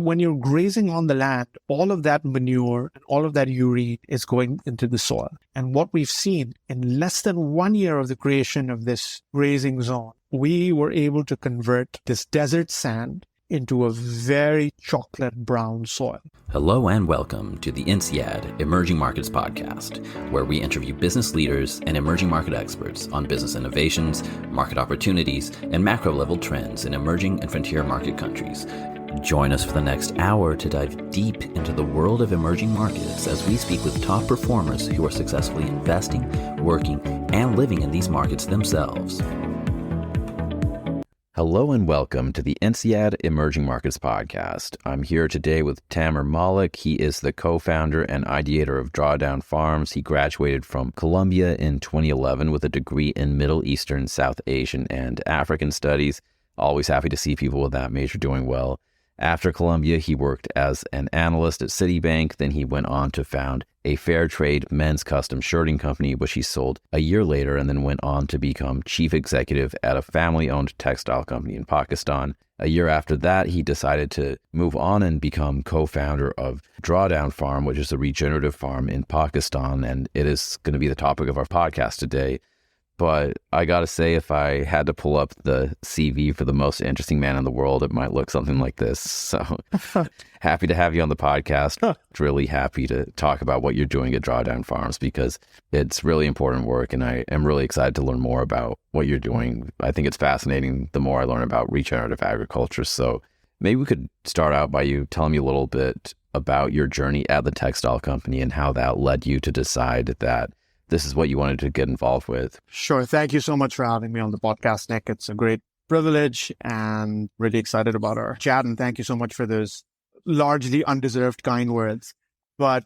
when you're grazing on the land, all of that manure and all of that urine is going into the soil. And what we've seen in less than 1 year of the creation of this grazing zone, we were able to convert this desert sand into a very chocolate brown soil. Hello and welcome to the INSEAD Emerging Markets Podcast, where we interview business leaders and emerging market experts on business innovations, market opportunities, and macro-level trends in emerging and frontier market countries. Join us for the next hour to dive deep into the world of emerging markets as we speak with top performers who are successfully investing, working, and living in these markets themselves. Hello and welcome to the INSEAD Emerging Markets Podcast. I'm here today with Taimur Malik. He is the co-founder and ideator of Drawdown Farms. He graduated from Columbia in 2011 with a degree in Middle Eastern, South Asian, and African Studies. Always happy to see people with that major doing well. After Columbia, he worked as an analyst at Citibank. Then he went on to found a fair trade men's custom shirting company, which he sold a year later, and then went on to become chief executive at a family-owned textile company in Pakistan. A year after that, he decided to move on and become co-founder of Drawdown Farm, which is a regenerative farm in Pakistan, and it is going to be the topic of our podcast today. But I got to say, if I had to pull up the CV for the most interesting man in the world, it might look something like this. So happy to have you on the podcast. Really happy to talk about what you're doing at Drawdown Farms because it's really important work. And I am really excited to learn more about what you're doing. I think it's fascinating the more I learn about regenerative agriculture. So maybe we could start out by you telling me a little bit about your journey at the textile company and how that led you to decide that this is what you wanted to get involved with. Sure. Thank you so much for having me on the podcast, Nick. It's a great privilege and really excited about our chat. And thank you so much for those largely undeserved kind words. But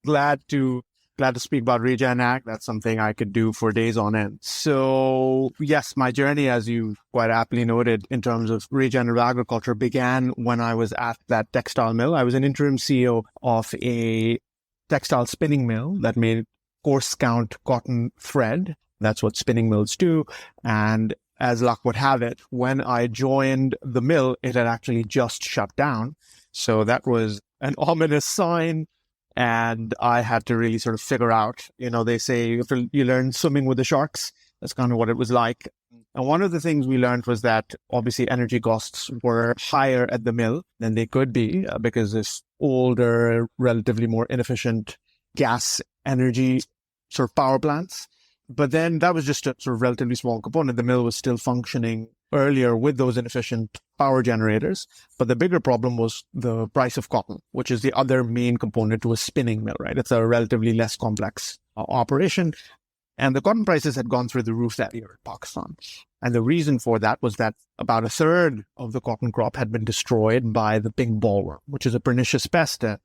glad to speak about Regen Ag. That's something I could do for days on end. So yes, my journey, as you quite aptly noted, in terms of regenerative agriculture began when I was at that textile mill. I was an interim CEO of a textile spinning mill that made coarse count cotton thread. That's what spinning mills do. And as luck would have it, when I joined the mill, it had actually just shut down. So that was an ominous sign. And I had to really sort of figure out, they say you learn swimming with the sharks. That's kind of what it was like. And one of the things we learned was that obviously energy costs were higher at the mill than they could be because this older, relatively more inefficient gas energy sort of power plants. But then that was just a sort of relatively small component. The mill was still functioning earlier with those inefficient power generators. But the bigger problem was the price of cotton, which is the other main component to a spinning mill, right? It's a relatively less complex operation. And the cotton prices had gone through the roof that year in Pakistan. And the reason for that was that about a third of the cotton crop had been destroyed by the pink bollworm, which is a pernicious pest, a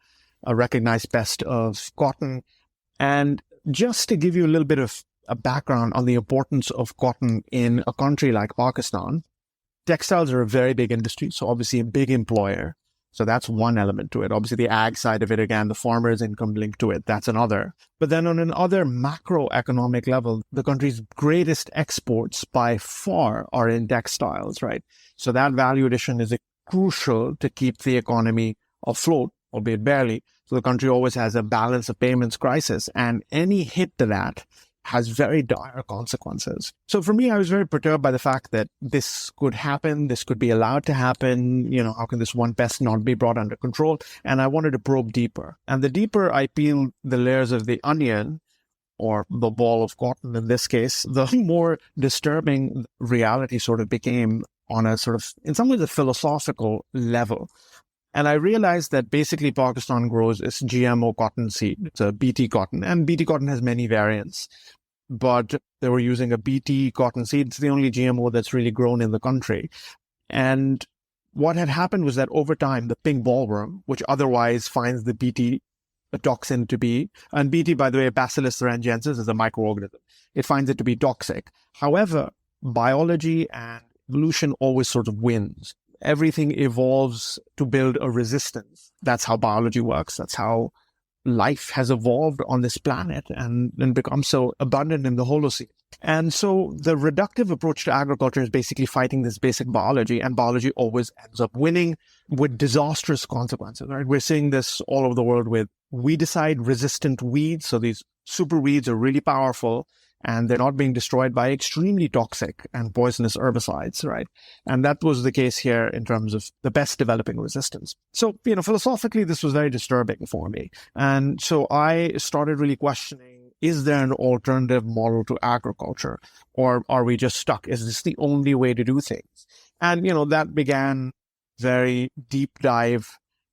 recognized pest of cotton. And just to give you a little bit of a background on the importance of cotton in a country like Pakistan, textiles are a very big industry, so obviously a big employer. So that's one element to it. Obviously the ag side of it, again, the farmer's income linked to it, that's another. But then on another macroeconomic level, the country's greatest exports by far are in textiles, right? So that value addition is crucial to keep the economy afloat, albeit barely. So the country always has a balance of payments crisis, and any hit to that has very dire consequences. So for me, I was very perturbed by the fact that this could happen, this could be allowed to happen. How can this one pest not be brought under control? And I wanted to probe deeper. And the deeper I peeled the layers of the onion, or the ball of cotton in this case, the more disturbing reality sort of became on a sort of, in some ways, a philosophical level. And I realized that basically Pakistan grows its GMO cotton seed. It's a BT cotton, and BT cotton has many variants. But they were using a BT cotton seed. It's the only GMO that's really grown in the country. And what had happened was that over time, the pink bollworm, which otherwise finds the BT toxin to be, and BT, by the way, Bacillus thuringiensis, is a microorganism. It finds it to be toxic. However, biology and evolution always sort of wins. Everything evolves to build a resistance. That's how biology works. That's how life has evolved on this planet and become so abundant in the Holocene. And so the reductive approach to agriculture is basically fighting this basic biology, and biology always ends up winning with disastrous consequences, right? We're seeing this all over the world with weedicide-resistant weeds. So these super weeds are really powerful, and they're not being destroyed by extremely toxic and poisonous herbicides, right? And that was the case here in terms of the best developing resistance. So, philosophically, this was very disturbing for me. And so I started really questioning, is there an alternative model to agriculture? Or are we just stuck? Is this the only way to do things? And, that began very deep dive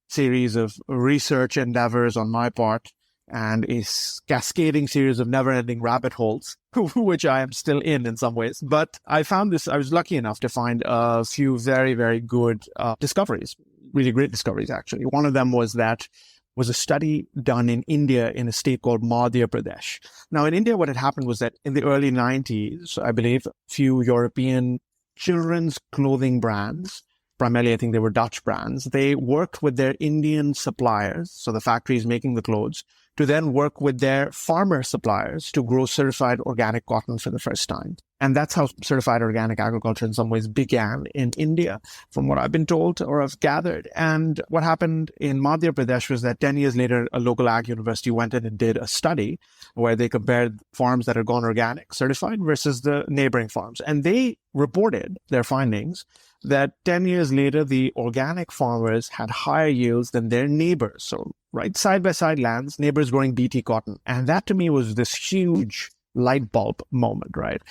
series of research endeavors on my part, and a cascading series of never-ending rabbit holes, which I am still in some ways. But I was lucky enough to find a few very, very good discoveries, really great discoveries, actually. One of them was a study done in India in a state called Madhya Pradesh. Now, in India, what had happened was that in the early 90s, I believe, a few European children's clothing brands, primarily I think they were Dutch brands, they worked with their Indian suppliers, so the factories making the clothes, to then work with their farmer suppliers to grow certified organic cotton for the first time. And that's how certified organic agriculture in some ways began in India, from what I've been told or I've gathered. And what happened in Madhya Pradesh was that 10 years later, a local ag university went in and did a study where they compared farms that had gone organic certified versus the neighboring farms. And they reported their findings that 10 years later, the organic farmers had higher yields than their neighbors. So, right, side-by-side lands, neighbors growing BT cotton. And that to me was this huge light bulb moment, right?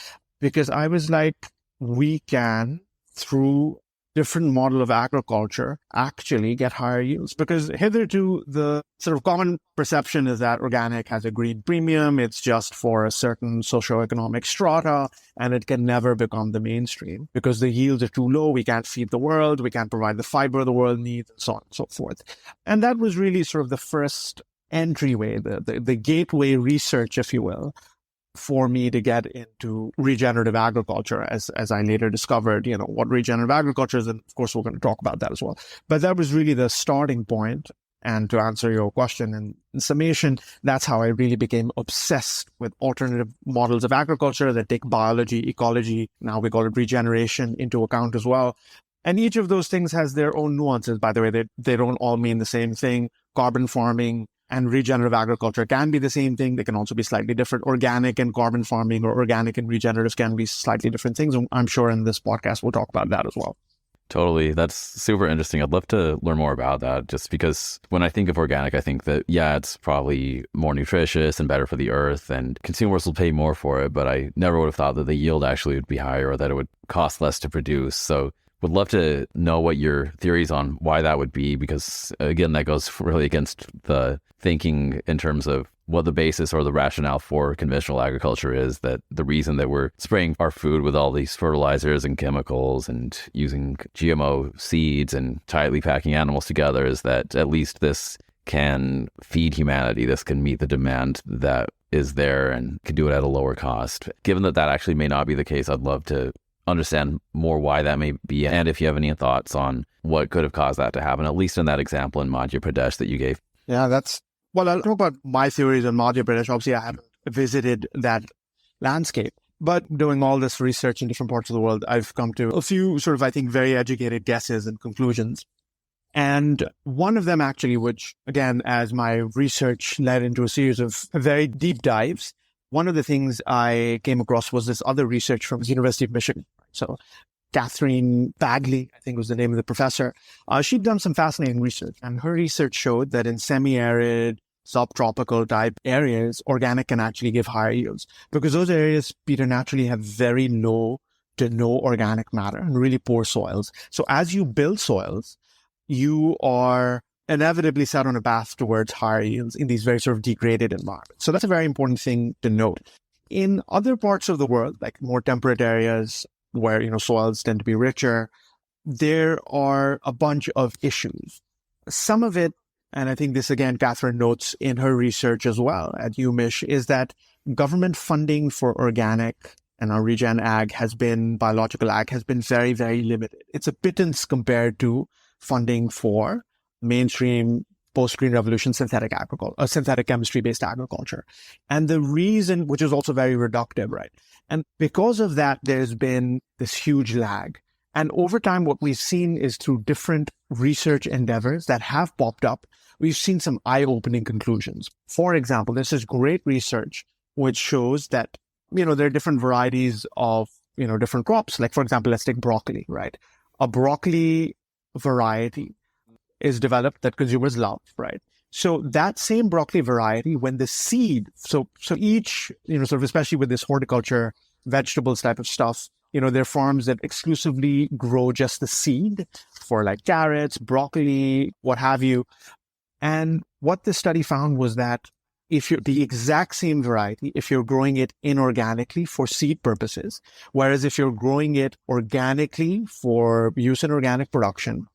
Because I was like, we can, through different model of agriculture, actually get higher yields. Because hitherto, the sort of common perception is that organic has a green premium. It's just for a certain socioeconomic strata, and it can never become the mainstream because the yields are too low. We can't feed the world. We can't provide the fiber the world needs, and so on and so forth. And that was really sort of the first entryway, the gateway research, if you will, for me to get into regenerative agriculture, as I later discovered, what regenerative agriculture is. And of course, we're going to talk about that as well. But that was really the starting point. And to answer your question in summation, that's how I really became obsessed with alternative models of agriculture that take biology, ecology, now we call it regeneration, into account as well. And each of those things has their own nuances, by the way. They don't all mean the same thing. Carbon farming and regenerative agriculture can be the same thing. They can also be slightly different. Organic and carbon farming, or organic and regenerative, can be slightly different things. And I'm sure in this podcast, we'll talk about that as well. Totally. That's super interesting. I'd love to learn more about that, just because when I think of organic, I think that, it's probably more nutritious and better for the earth, and consumers will pay more for it. But I never would have thought that the yield actually would be higher, or that it would cost less to produce. So would love to know what your theories on why that would be, because again, that goes really against the thinking in terms of what the basis or the rationale for conventional agriculture is, that the reason that we're spraying our food with all these fertilizers and chemicals and using GMO seeds and tightly packing animals together is that at least this can feed humanity. This can meet the demand that is there and can do it at a lower cost. Given that actually may not be the case, I'd love to understand more why that may be, and if you have any thoughts on what could have caused that to happen, at least in that example in Madhya Pradesh that you gave. Yeah, I'll talk about my theories on Madhya Pradesh. Obviously, I haven't visited that landscape, but doing all this research in different parts of the world, I've come to a few sort of, I think, very educated guesses and conclusions. And one of them actually, which again, as my research led into a series of very deep dives, one of the things I came across was this other research from the University of Michigan. So Catherine Bagley, I think was the name of the professor. She'd done some fascinating research, and her research showed that in semi-arid, subtropical type areas, organic can actually give higher yields, because those areas, Peter, naturally have very low to no organic matter and really poor soils. So as you build soils, you are inevitably set on a path towards higher yields in these very sort of degraded environments. So that's a very important thing to note. In other parts of the world, like more temperate areas where, soils tend to be richer, there are a bunch of issues. Some of it, and I think this again, Catherine notes in her research as well at UMich, is that government funding for organic and our regen ag biological ag has been very, very limited. It's a pittance compared to funding for mainstream post-green revolution synthetic agriculture, synthetic chemistry-based agriculture. And the reason, which is also very reductive, right? And because of that, there's been this huge lag. And over time, what we've seen is through different research endeavors that have popped up, we've seen some eye-opening conclusions. For example, this is great research which shows that, there are different varieties of, different crops. Like, for example, let's take broccoli, right? A broccoli variety is developed that consumers love, right? So that same broccoli variety, when the seed, so each, sort of, especially with this horticulture, vegetables type of stuff, there are farms that exclusively grow just the seed for like carrots, broccoli, what have you. And what this study found was that if you're the exact same variety, if you're growing it inorganically for seed purposes, whereas if you're growing it organically for use in organic production,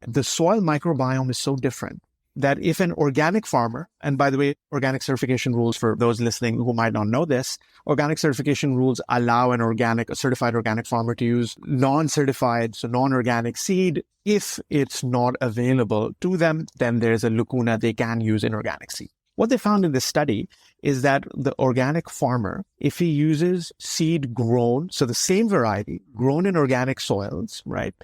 the soil microbiome is so different that if an organic farmer, and by the way, organic certification rules, for those listening who might not know this, organic certification rules allow a certified organic farmer to use non-certified, so non-organic seed. If it's not available to them, then there's a lacuna, they can use inorganic seed. What they found in this study is that the organic farmer, if he uses seed grown, so the same variety grown in organic soils, right?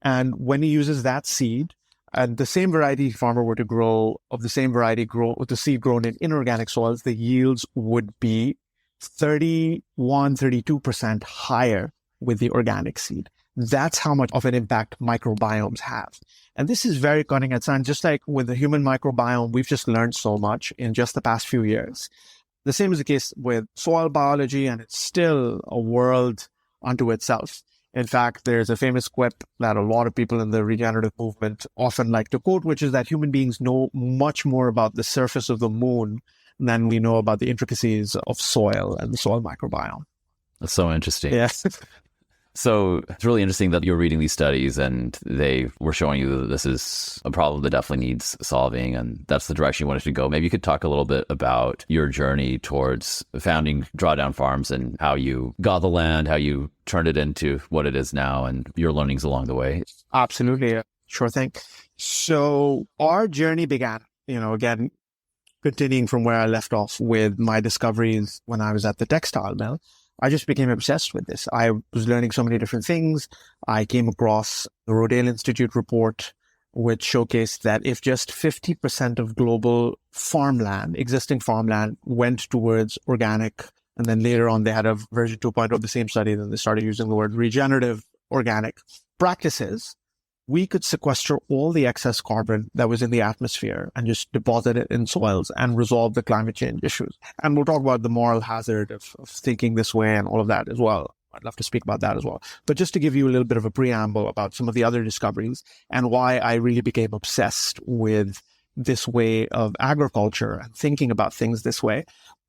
And when he uses that seed, and the same variety farmer were to grow of the same variety, grow with the seed grown in inorganic soils, the yields would be 32% higher with the organic seed. That's how much of an impact microbiomes have. And this is very cutting edge science. Just like with the human microbiome, we've just learned so much in just the past few years. The same is the case with soil biology, and it's still a world unto itself. In fact, there's a famous quip that a lot of people in the regenerative movement often like to quote, which is that human beings know much more about the surface of the moon than we know about the intricacies of soil and the soil microbiome. That's so interesting. Yes. So it's really interesting that you're reading these studies and they were showing you that this is a problem that definitely needs solving, and that's the direction you wanted to go. Maybe you could talk a little bit about your journey towards founding Drawdown Farms and how you got the land, how you turned it into what it is now, and your learnings along the way. Absolutely. Sure thing. So our journey began, again, continuing from where I left off with my discoveries when I was at the textile mill. I just became obsessed with this. I was learning so many different things. I came across the Rodale Institute report, which showcased that if just 50% of global farmland, existing farmland, went towards organic, and then later on they had a version 2.0 of the same study, then they started using the word regenerative organic practices, we could sequester all the excess carbon that was in the atmosphere and just deposit it in soils and resolve the climate change issues. And we'll talk about the moral hazard of thinking this way and all of that as well. I'd love to speak about that as well. But just to give you a little bit of a preamble about some of the other discoveries and why I really became obsessed with this way of agriculture and thinking about things this way.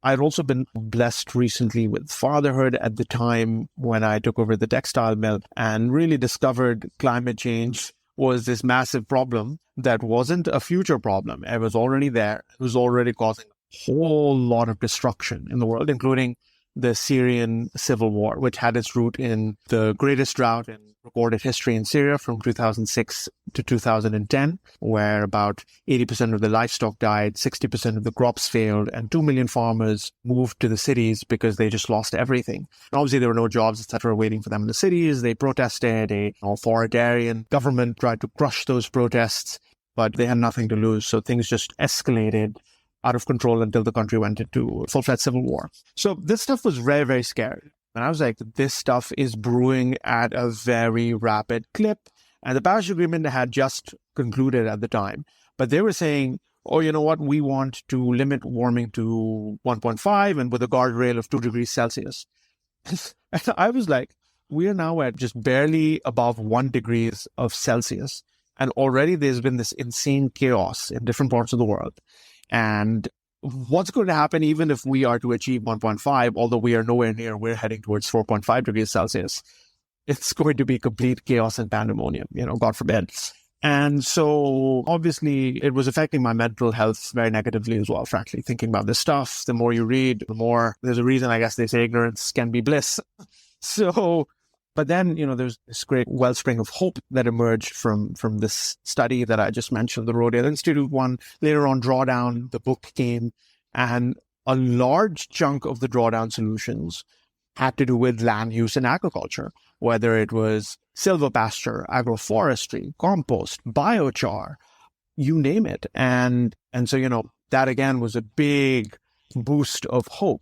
I'd also been blessed recently with fatherhood at the time when I took over the textile mill and really discovered climate change was this massive problem that wasn't a future problem. It was already there. It was already causing a whole lot of destruction in the world, including the Syrian civil war, which had its root in the greatest drought in recorded history in Syria from 2006 to 2010, where about 80% of the livestock died, 60% of the crops failed, and 2 million farmers moved to the cities because they just lost everything. And obviously, there were no jobs, etc., waiting for them in the cities. They protested. A authoritarian government tried to crush those protests, but they had nothing to lose. So things just escalated out of control until the country went into full-fledged civil war. So this stuff was very, very scary. And I was like, this stuff is brewing at a very rapid clip. And the Paris Agreement had just concluded at the time. But they were saying, oh, you know what? We want to limit warming to 1.5 and with a guardrail of 2 degrees Celsius. And I was like, we are now at just barely above 1 degrees of Celsius. And already there's been this insane chaos in different parts of the world. And what's going to happen even if we are to achieve 1.5, although we are nowhere near, we're heading towards 4.5 degrees Celsius. It's going to be complete chaos and pandemonium, God forbid. And so obviously it was affecting my mental health very negatively as well, frankly, thinking about this stuff. The more you read, the more there's a reason, I guess they say ignorance can be bliss. So But then, there's this great wellspring of hope that emerged from this study that I just mentioned, the Rodale Institute one. Later on, Drawdown, the book came, and a large chunk of the Drawdown solutions had to do with land use in agriculture, whether it was silvopasture, agroforestry, compost, biochar, you name it. And so, that again was a big boost of hope.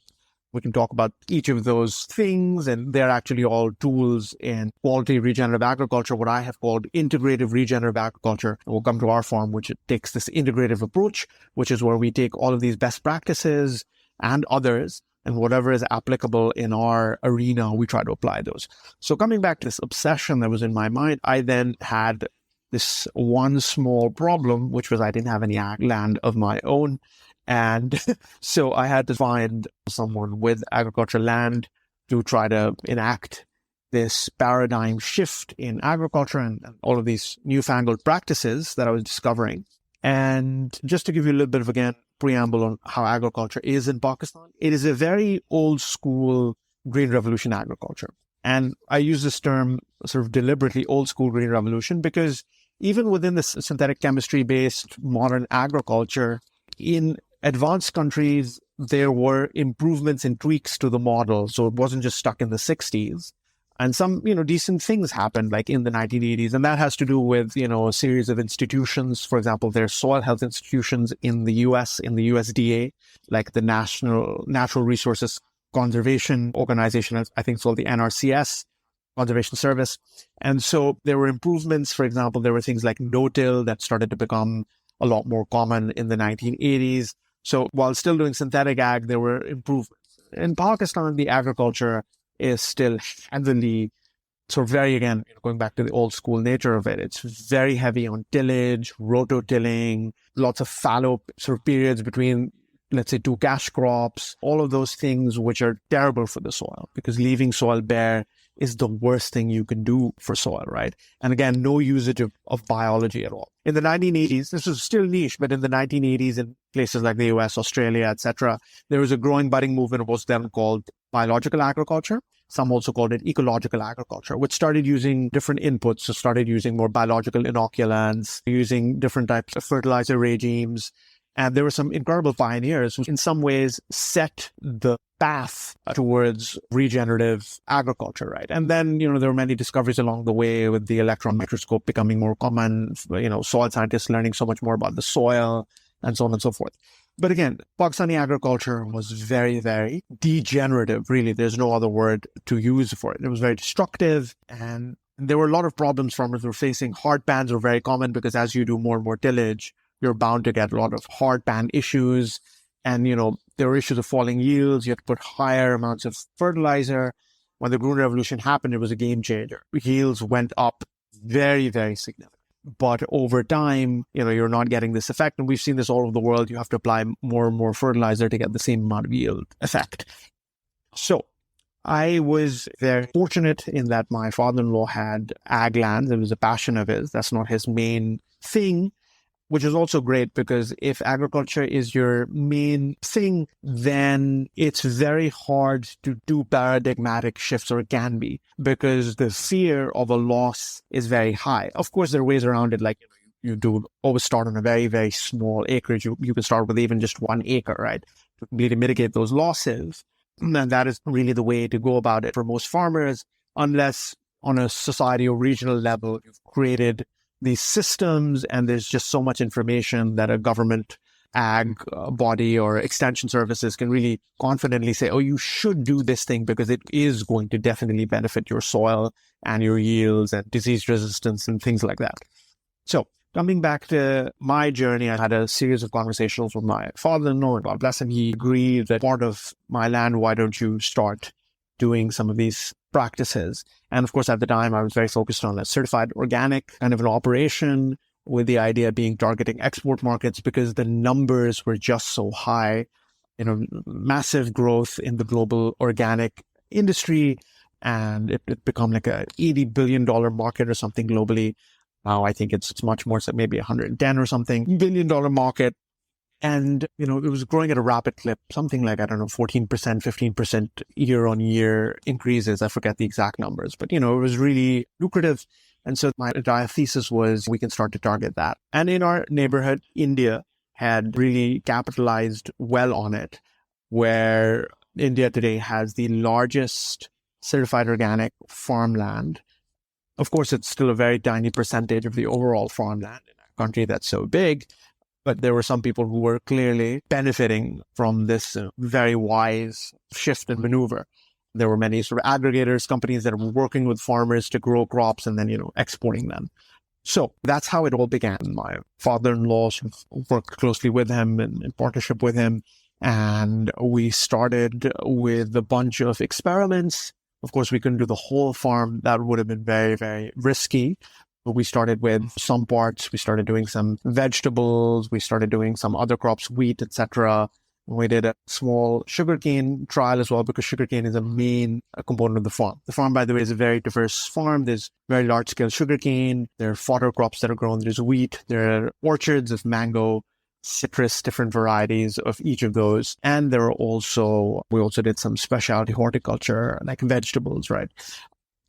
We can talk about each of those things, and they're actually all tools in quality regenerative agriculture, what I have called integrative regenerative agriculture. And we'll come to our farm, which takes this integrative approach, which is where we take all of these best practices and others, and whatever is applicable in our arena, we try to apply those. So coming back to this obsession that was in my mind, I then had this one small problem, which was I didn't have any ag land of my own. And so I had to find someone with agricultural land to try to enact this paradigm shift in agriculture and all of these newfangled practices that I was discovering. And just to give you a little bit of, again, preamble on how agriculture is in Pakistan, it is a very old school green revolution agriculture. And I use this term sort of deliberately, old school green revolution, because even within this synthetic chemistry based modern agriculture, in advanced countries, there were improvements and tweaks to the model. So it wasn't just stuck in the 60s. And some, decent things happened like in the 1980s. And that has to do with, a series of institutions. For example, there's soil health institutions in the US, in the USDA, like the Natural Resources Conservation Organization, I think it's called the NRCS, Conservation Service. And so there were improvements. For example, there were things like no-till that started to become a lot more common in the 1980s. So while still doing synthetic ag, there were improvements. In Pakistan, the agriculture is still heavily, so very, again, going back to the old school nature of it, it's very heavy on tillage, rototilling, lots of fallow sort of periods between, let's say, two cash crops, all of those things which are terrible for the soil, because leaving soil bare is the worst thing you can do for soil, right? And again, no usage of biology at all. In the 1980s, this was still niche, but in the 1980s, in places like the US, Australia, etc., there was a growing budding movement of what's then called biological agriculture. Some also called it ecological agriculture, which started using different inputs. So started using more biological inoculants, using different types of fertilizer regimes. And there were some incredible pioneers who in some ways set the path towards regenerative agriculture, right? And then, there were many discoveries along the way with the electron microscope becoming more common, soil scientists learning so much more about the soil and so on and so forth. But again, Pakistani agriculture was very, very degenerative, really. There's no other word to use for it. It was very destructive, and there were a lot of problems farmers were facing. Hard pans were very common because as you do more and more tillage, you're bound to get a lot of hard pan issues. And, there were issues of falling yields. You had to put higher amounts of fertilizer. When the Green Revolution happened, it was a game changer. Yields went up very, very significantly. But over time, you're not getting this effect. And we've seen this all over the world. You have to apply more and more fertilizer to get the same amount of yield effect. So I was very fortunate in that my father-in-law had ag land. It was a passion of his. That's not his main thing, which is also great because if agriculture is your main thing, then it's very hard to do paradigmatic shifts, or it can be, because the fear of a loss is very high. Of course, there are ways around it, like you do always start on a very, very small acreage. You can start with even just 1 acre, right, to completely mitigate those losses. And that is really the way to go about it for most farmers, unless on a society or regional level, you've created these systems, and there's just so much information that a government ag body or extension services can really confidently say, oh, you should do this thing because it is going to definitely benefit your soil and your yields and disease resistance and things like that. So coming back to my journey, I had a series of conversations with my father-in-law, and God bless him, he agreed that part of my land, why don't you start doing some of these practices? And of course, at the time, I was very focused on a certified organic kind of an operation, with the idea being targeting export markets because the numbers were just so high, massive growth in the global organic industry. And it become like a $80 billion market or something globally. Now I think it's much more, so maybe 110 or something $1 billion market. And, it was growing at a rapid clip, something like, 14%, 15% year on year increases. I forget the exact numbers, but, it was really lucrative. And so my entire thesis was we can start to target that. And in our neighborhood, India had really capitalized well on it, where India today has the largest certified organic farmland. Of course, it's still a very tiny percentage of the overall farmland in a country that's so big. But there were some people who were clearly benefiting from this very wise shift and maneuver. There were many sort of aggregators, companies that were working with farmers to grow crops and then, exporting them. So that's how it all began. My father-in-law worked closely with him and in partnership with him. And we started with a bunch of experiments. Of course, we couldn't do the whole farm. That would have been very, very risky. But we started with some parts. We started doing some vegetables. We started doing some other crops, wheat, etc. We did a small sugarcane trial as well, because sugarcane is a main component of the farm. The farm, by the way, is a very diverse farm. There's very large-scale sugarcane. There are fodder crops that are grown. There's wheat. There are orchards of mango, citrus, different varieties of each of those. And we also did some specialty horticulture, like vegetables, right?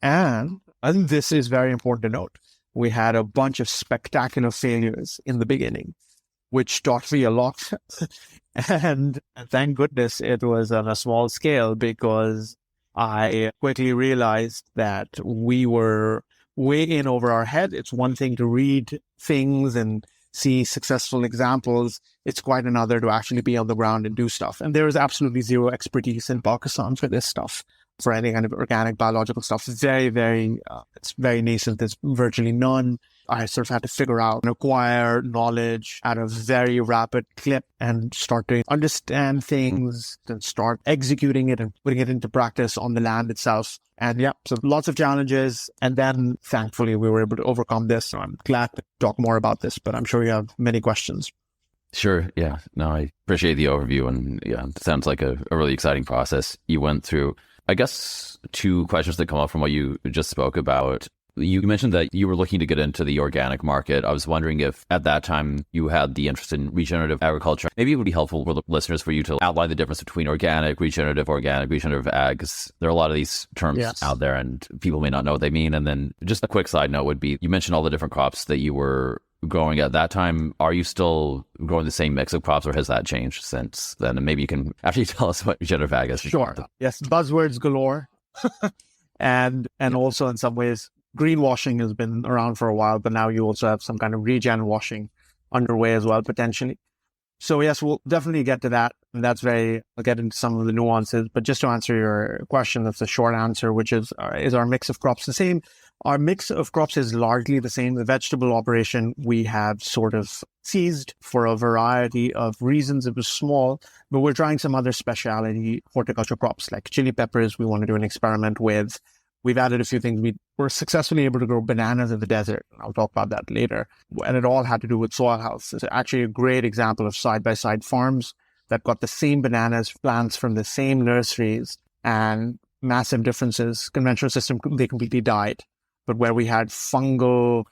And I think this is very important to note. We had a bunch of spectacular failures in the beginning, which taught me a lot. And thank goodness it was on a small scale, because I quickly realized that we were way in over our head. It's one thing to read things and see successful examples. It's quite another to actually be on the ground and do stuff. And there is absolutely zero expertise in Pakistan for this stuff, for any kind of organic biological stuff. It's it's very nascent. There's virtually none. I sort of had to figure out and acquire knowledge at a very rapid clip and start to understand things and start executing it and putting it into practice on the land itself. And so lots of challenges. And then thankfully we were able to overcome this. So I'm glad to talk more about this, but I'm sure you have many questions. Sure. Yeah. No, I appreciate the overview. And yeah, it sounds like a really exciting process you went through. I guess two questions that come up from what you just spoke about. You mentioned that you were looking to get into the organic market. I was wondering if at that time you had the interest in regenerative agriculture. Maybe it would be helpful for the listeners for you to outline the difference between organic, regenerative ag, because there are a lot of these terms out there and people may not know what they mean. And then just a quick side note would be, you mentioned all the different crops that you were growing at that time. Are you still growing the same mix of crops, or has that changed since then? And maybe you can actually tell us what regenerative ag is. Sure. Yes. Buzzwords galore. and also in some ways, greenwashing has been around for a while, but now you also have some kind of regen washing underway as well, potentially. So yes, we'll definitely get to that. And I'll get into some of the nuances, but just to answer your question, that's a short answer, which is our mix of crops the same? Our mix of crops is largely the same. The vegetable operation we have sort of ceased for a variety of reasons. It was small, but we're trying some other specialty horticulture crops like chili peppers. We want to do an experiment with. We've added a few things. We were successfully able to grow bananas in the desert. I'll talk about that later. And it all had to do with soil health. It's actually a great example of side-by-side farms that got the same bananas plants from the same nurseries, and massive differences. Conventional system, they completely died. But where we had fungally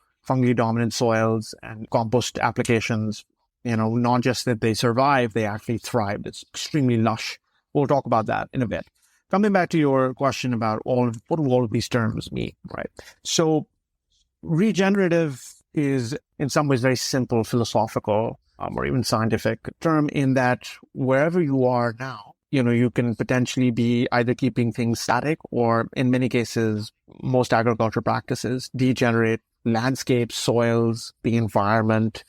dominant soils and compost applications, not just that they survived, they actually thrived. It's extremely lush. We'll talk about that in a bit. Coming back to your question about what do all of these terms mean, right? So regenerative is in some ways very simple, philosophical, or even scientific term, in that wherever you are now, you can potentially be either keeping things static, or in many cases, most agriculture practices degenerate landscapes, soils, the environment.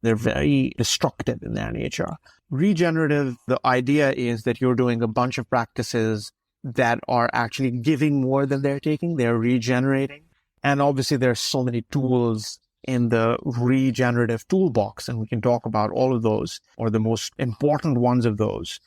They're very destructive in their nature. Regenerative, the idea is that you're doing a bunch of practices that are actually giving more than they're taking. They're regenerating. And obviously there's so many tools in the regenerative toolbox, and we can talk about all of those, or the most important ones of those,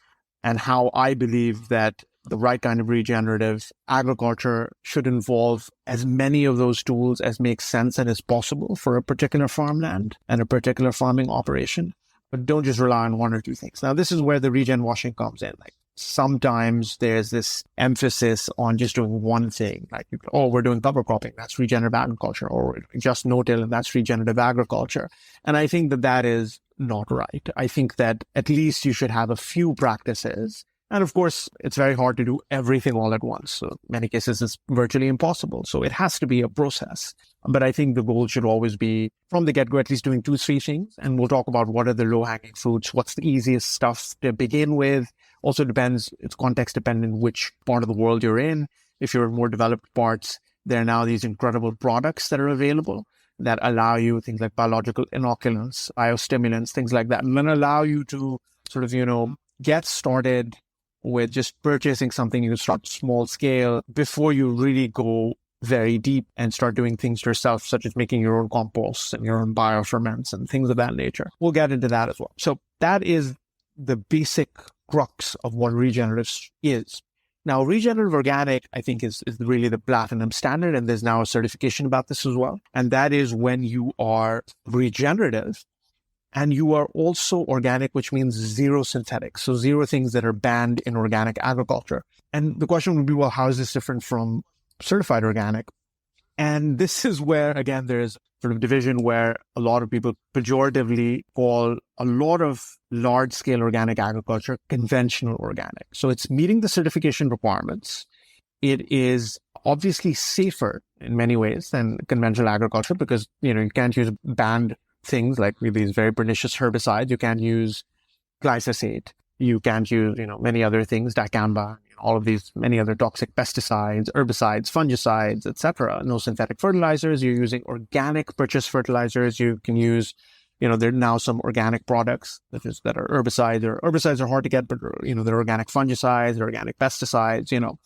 and how I believe that the right kind of regenerative agriculture should involve as many of those tools as makes sense and is possible for a particular farmland and a particular farming operation. But don't just rely on one or two things. Now, this is where the regen washing comes in. Like, sometimes there's this emphasis on just doing one thing. Like, we're doing cover cropping, that's regenerative agriculture, or just no-till, and that's regenerative agriculture. And I think that is not right. I think that at least you should have a few practices. And of course, it's very hard to do everything all at once. So in many cases, it's virtually impossible. So it has to be a process. But I think the goal should always be from the get-go, at least doing 2-3 things. And we'll talk about what are the low-hanging fruits, what's the easiest stuff to begin with. Also depends, it's context dependent which part of the world you're in. If you're in more developed parts, there are now these incredible products that are available that allow you things like biological inoculants, biostimulants, things like that, and then allow you to sort of, get started with just purchasing something. You start small scale before you really go very deep and start doing things yourself, such as making your own composts and your own bioferments and things of that nature. We'll get into that as well. So that is the basic crux of what regenerative is. Now, regenerative organic, I think, is really the platinum standard, and there's now a certification about this as well. And that is when you are regenerative and you are also organic, which means zero synthetics. So 0 things that are banned in organic agriculture. And the question would be, well, how is this different from certified organic? And this is where, again, there's sort of division where a lot of people pejoratively call a lot of large-scale organic agriculture conventional organic. So it's meeting the certification requirements. It is obviously safer in many ways than conventional agriculture because, you can't use banned things like these very pernicious herbicides. You can't use glyphosate. You can't use, many other things, dicamba, all of these, many other toxic pesticides, herbicides, fungicides, etc. No synthetic fertilizers. You're using organic purchase fertilizers. You can use, there are now some organic products that are herbicides, or herbicides are hard to get, but, they're organic fungicides, they're organic pesticides,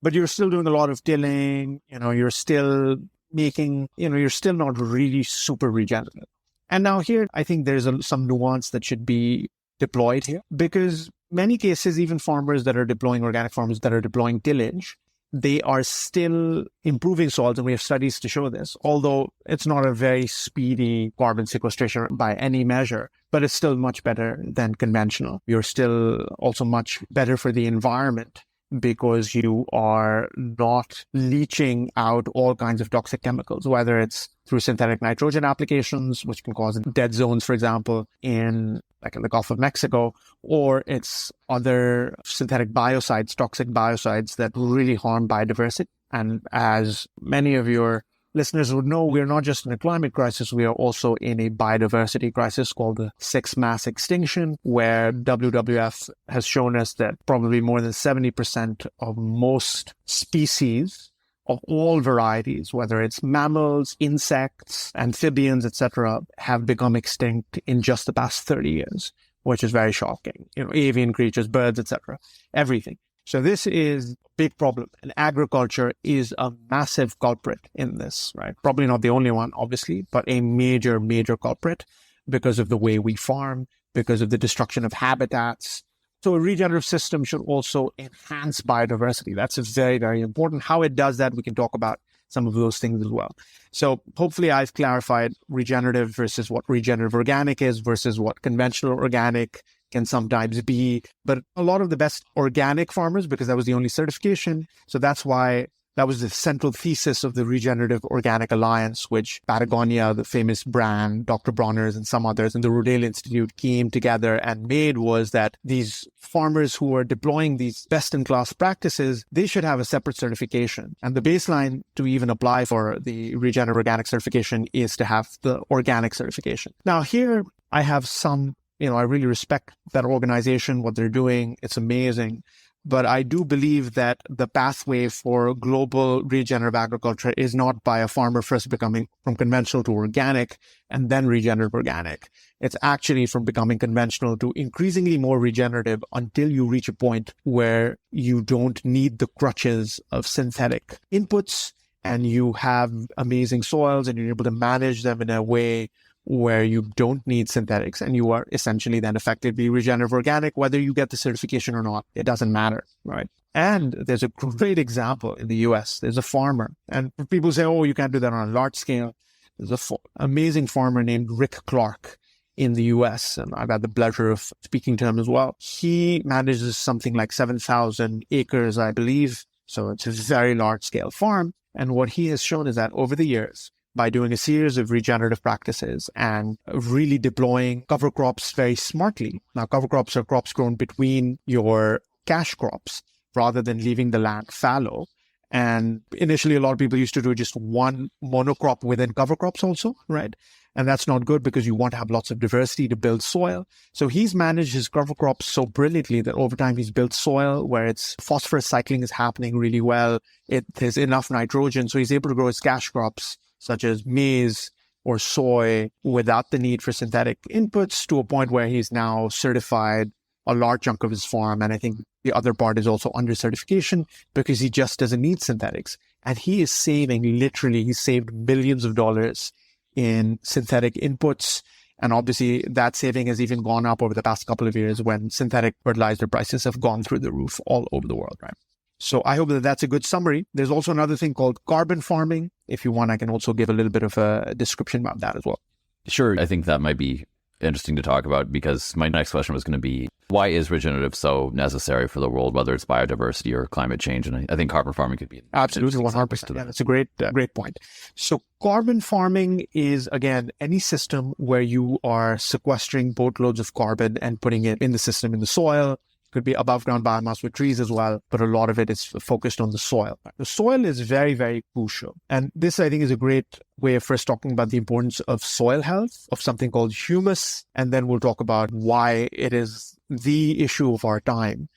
but you're still doing a lot of tilling, you're still making, you're still not really super regenerative. And now here, I think there's some nuance that should be deployed here, because many cases, even farmers that are deploying, organic farmers that are deploying tillage, they are still improving soils, and we have studies to show this, although it's not a very speedy carbon sequestration by any measure, but it's still much better than conventional. You're still also much better for the environment because you are not leaching out all kinds of toxic chemicals, whether it's through synthetic nitrogen applications, which can cause dead zones, for example, in the Gulf of Mexico, or it's other synthetic biocides, toxic biocides that really harm biodiversity. And as many of your listeners would know, we're not just in a climate crisis, we are also in a biodiversity crisis called the sixth mass extinction, where WWF has shown us that probably more than 70% of most species of all varieties, whether it's mammals, insects, amphibians, etc., have become extinct in just the past 30 years, which is very shocking. Avian creatures, birds, etc., everything. So this is a big problem, and agriculture is a massive culprit in this, right? Probably not the only one, obviously, but a major, major culprit because of the way we farm, because of the destruction of habitats. So a regenerative system should also enhance biodiversity. That's very, very important. How it does that, we can talk about some of those things as well. So hopefully I've clarified regenerative versus what regenerative organic is versus what conventional organic can sometimes be. But a lot of the best organic farmers, because that was the only certification, so that's why that was the central thesis of the Regenerative Organic Alliance, which Patagonia, the famous brand, Dr. Bronner's and some others, and the Rodale Institute came together and made, was that these farmers who are deploying these best-in-class practices, they should have a separate certification. And the baseline to even apply for the Regenerative Organic certification is to have the organic certification. Now here, I have some, I really respect that organization, what they're doing. It's amazing. But I do believe that the pathway for global regenerative agriculture is not by a farmer first becoming from conventional to organic and then regenerative organic. It's actually from becoming conventional to increasingly more regenerative until you reach a point where you don't need the crutches of synthetic inputs and you have amazing soils and you're able to manage them in a way where you don't need synthetics, and you are essentially then effectively regenerative organic, whether you get the certification or not. It doesn't matter, right? And there's a great example in the US. There's a farmer, and people say, oh, you can't do that on a large scale. There's an amazing farmer named Rick Clark in the US, and I've had the pleasure of speaking to him as well. He manages something like 7,000 acres, I believe. So it's a very large scale farm. And what he has shown is that over the years, by doing a series of regenerative practices and really deploying cover crops very smartly. Now, cover crops are crops grown between your cash crops rather than leaving the land fallow. And initially, a lot of people used to do just one monocrop within cover crops also, right? And that's not good because you want to have lots of diversity to build soil. So he's managed his cover crops so brilliantly that over time he's built soil where its phosphorus cycling is happening really well. There's enough nitrogen. So he's able to grow his cash crops such as maize or soy without the need for synthetic inputs to a point where he's now certified a large chunk of his farm. And I think the other part is also under certification because he just doesn't need synthetics. And he is he's saved millions of dollars in synthetic inputs. And obviously that saving has even gone up over the past couple of years when synthetic fertilizer prices have gone through the roof all over the world, right? So I hope that that's a good summary. There's also another thing called carbon farming. If you want, I can also give a little bit of a description about that as well. Sure. I think that might be interesting to talk about because my next question was going to be, why is regenerative so necessary for the world, whether it's biodiversity or climate change? And I think carbon farming could be absolutely 100%. Yeah, that's a great point. So carbon farming is, again, any system where you are sequestering boatloads of carbon and putting it in the system, in the soil. Could be above ground biomass with trees as well, but a lot of it is focused on the soil. The soil is very, very crucial. And this, I think, is a great way of first talking about the importance of soil health, of something called humus. And then we'll talk about why it is the issue of our time,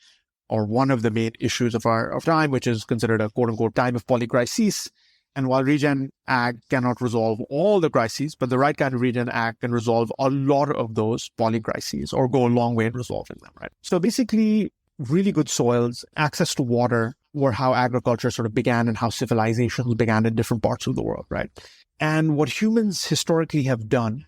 or one of the main issues of our time, which is considered a quote unquote time of polycrisis. And while regen ag cannot resolve all the crises, but the right kind of regen ag can resolve a lot of those polycrises or go a long way in resolving them, right? So basically, really good soils, access to water were how agriculture sort of began and how civilizations began in different parts of the world, right? And what humans historically have done,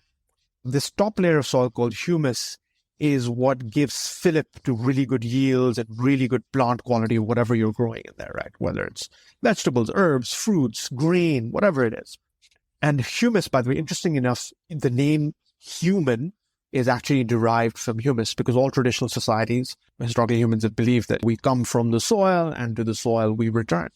this top layer of soil called humus is what gives fillip to really good yields and really good plant quality of whatever you're growing in there, right? Whether it's vegetables, herbs, fruits, grain, whatever it is. And humus, by the way, interesting enough, the name human is actually derived from humus because all traditional societies, historically humans have believed that we come from the soil and to the soil we return.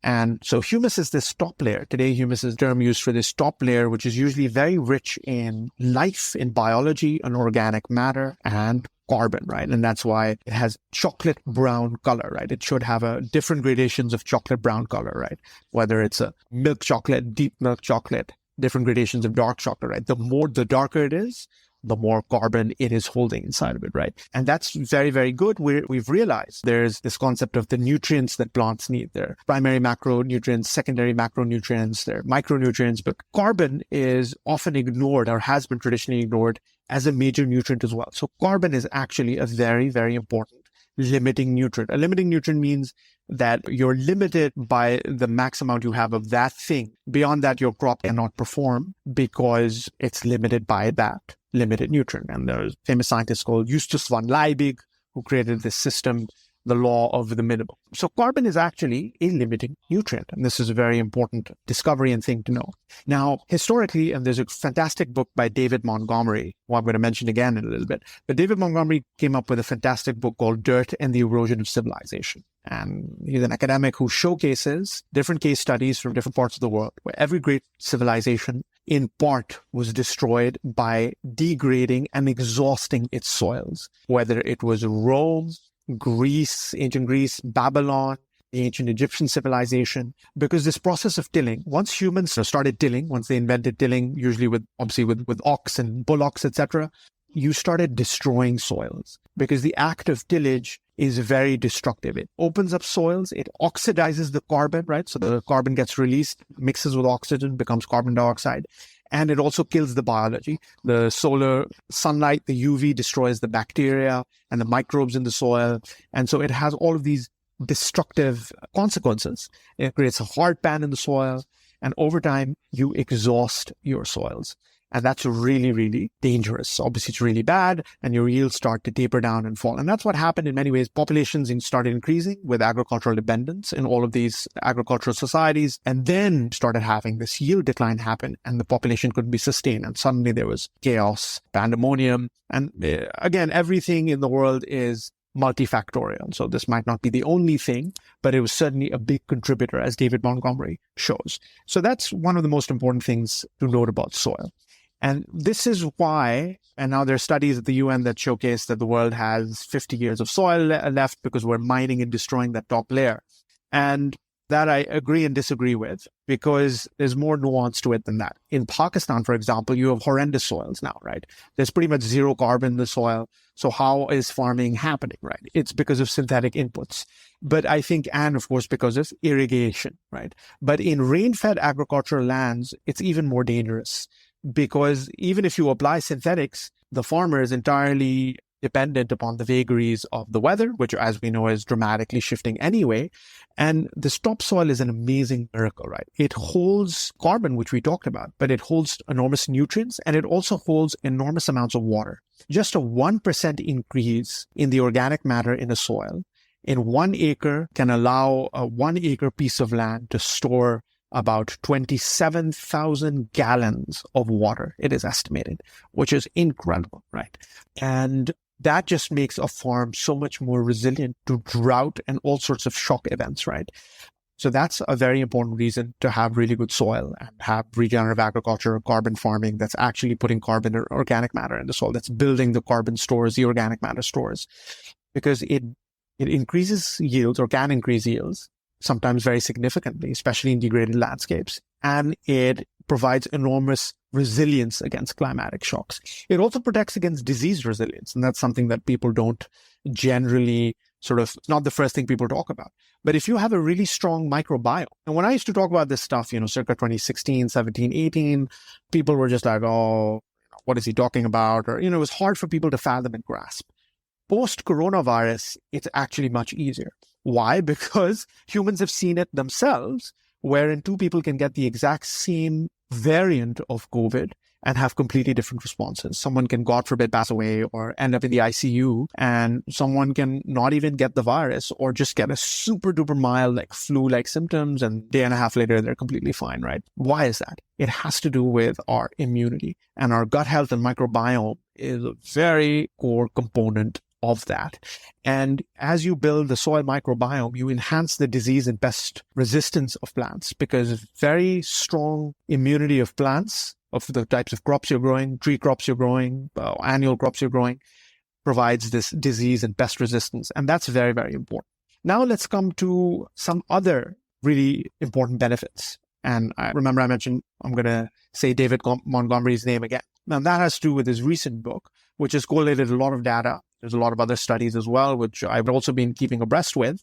And so humus is this top layer. Today, humus is the term used for this top layer, which is usually very rich in life, in biology, and organic matter, and carbon, right? And that's why it has chocolate brown color, right? It should have different gradations of chocolate brown color, right? Whether it's a milk chocolate, deep milk chocolate, different gradations of dark chocolate, right? The darker it is, the more carbon it is holding inside of it, right? And that's very, very good. We've realized there's this concept of the nutrients that plants need. They're primary macronutrients, secondary macronutrients, they're micronutrients, but carbon is often ignored or has been traditionally ignored as a major nutrient as well. So carbon is actually a very, very important limiting nutrient. A limiting nutrient means that you're limited by the max amount you have of that thing. Beyond that, your crop cannot perform because it's limited by that limited nutrient. And there's a famous scientist called Justus von Liebig who created this system, the law of the minimum. So carbon is actually a limiting nutrient. And this is a very important discovery and thing to know. Now, historically, and there's a fantastic book by David Montgomery, who I'm going to mention again in a little bit, but David Montgomery came up with a fantastic book called Dirt and the Erosion of Civilization. And he's an academic who showcases different case studies from different parts of the world where every great civilization in part was destroyed by degrading and exhausting its soils, whether it was Rome, Greece, ancient Greece, Babylon, the ancient Egyptian civilization, because this process of tilling, once humans started tilling, once they invented tilling, usually with ox and bullocks, etc., you started destroying soils because the act of tillage is very destructive. It opens up soils, it oxidizes the carbon, right? So the carbon gets released, mixes with oxygen, becomes carbon dioxide. And it also kills the biology. The solar sunlight, the UV, destroys the bacteria and the microbes in the soil. And so it has all of these destructive consequences. It creates a hard pan in the soil. And over time, you exhaust your soils. And that's really, really dangerous. Obviously, it's really bad, and your yields start to taper down and fall. And that's what happened in many ways. Populations started increasing with agricultural dependence in all of these agricultural societies, and then started having this yield decline happen, and the population couldn't be sustained. And suddenly there was chaos, pandemonium. And again, everything in the world is multifactorial. So this might not be the only thing, but it was certainly a big contributor, as David Montgomery shows. So that's one of the most important things to note about soil. And this is why, and now there are studies at the UN that showcase that the world has 50 years of soil left because we're mining and destroying that top layer. And that I agree and disagree with, because there's more nuance to it than that. In Pakistan, for example, you have horrendous soils now, right? There's pretty much zero carbon in the soil. So how is farming happening, right? It's because of synthetic inputs. But I think, and of course, because of irrigation, right? But in rain-fed agricultural lands, it's even more dangerous, because even if you apply synthetics, the farmer is entirely dependent upon the vagaries of the weather, which, as we know, is dramatically shifting anyway. And this topsoil is an amazing miracle, right? It holds carbon, which we talked about, but it holds enormous nutrients, and it also holds enormous amounts of water. Just a 1% increase in the organic matter in a soil in 1 acre can allow a 1 acre piece of land to store about 27,000 gallons of water, it is estimated, which is incredible, right? And that just makes a farm so much more resilient to drought and all sorts of shock events, right? So that's a very important reason to have really good soil and have regenerative agriculture, carbon farming that's actually putting carbon or organic matter in the soil, that's building the carbon stores, the organic matter stores, because it increases yields or can increase yields, sometimes very significantly, especially in degraded landscapes. And it provides enormous resilience against climatic shocks. It also protects against disease resilience. And that's something that people don't generally not the first thing people talk about. But if you have a really strong microbiome, and when I used to talk about this stuff, circa 2016, 17, 18, people were just like, oh, what is he talking about? Or, it was hard for people to fathom and grasp. Post-coronavirus, it's actually much easier. Why? Because humans have seen it themselves, wherein two people can get the exact same variant of COVID and have completely different responses. Someone can, God forbid, pass away or end up in the ICU, and someone can not even get the virus or just get a super duper mild flu-like symptoms, and a day and a half later, they're completely fine, right? Why is that? It has to do with our immunity, and our gut health and microbiome is a very core component of that. And as you build the soil microbiome, you enhance the disease and pest resistance of plants, because very strong immunity of plants, of the types of crops you're growing, tree crops you're growing, annual crops you're growing, provides this disease and pest resistance. And that's very, very important. Now let's come to some other really important benefits. And I mentioned, I'm going to say David Montgomery's name again. Now that has to do with his recent book, which has collated a lot of data. There's a lot of other studies as well, which I've also been keeping abreast with.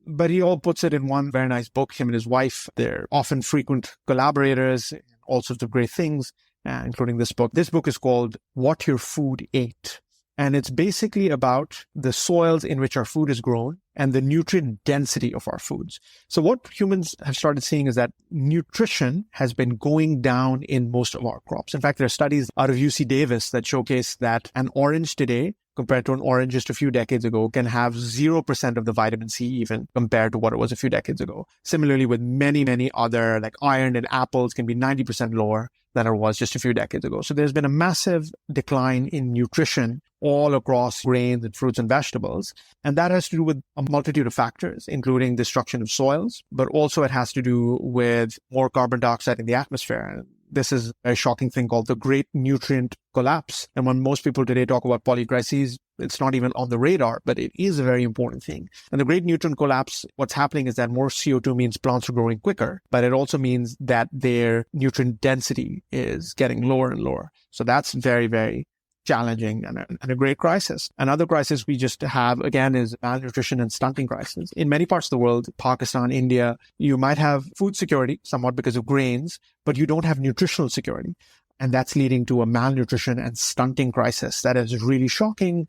But he all puts it in one very nice book. Him and his wife, they're often frequent collaborators, all sorts of great things, including this book. This book is called What Your Food Ate. And it's basically about the soils in which our food is grown and the nutrient density of our foods. So what humans have started seeing is that nutrition has been going down in most of our crops. In fact, there are studies out of UC Davis that showcase that an orange today, compared to an orange just a few decades ago, can have 0% of the vitamin C even compared to what it was a few decades ago. Similarly, with many, many other, like iron in apples can be 90% lower than it was just a few decades ago. So there's been a massive decline in nutrition all across grains and fruits and vegetables. And that has to do with a multitude of factors, including destruction of soils, but also it has to do with more carbon dioxide in the atmosphere. This is a shocking thing called the Great Nutrient Collapse. And when most people today talk about polycrises, it's not even on the radar, but it is a very important thing. And the Great Nutrient Collapse, what's happening is that more CO2 means plants are growing quicker, but it also means that their nutrient density is getting lower and lower. So that's very, very challenging and a great crisis. Another crisis we just have, again, is malnutrition and stunting crisis. In many parts of the world, Pakistan, India, you might have food security, somewhat because of grains, but you don't have nutritional security. And that's leading to a malnutrition and stunting crisis that is really shocking,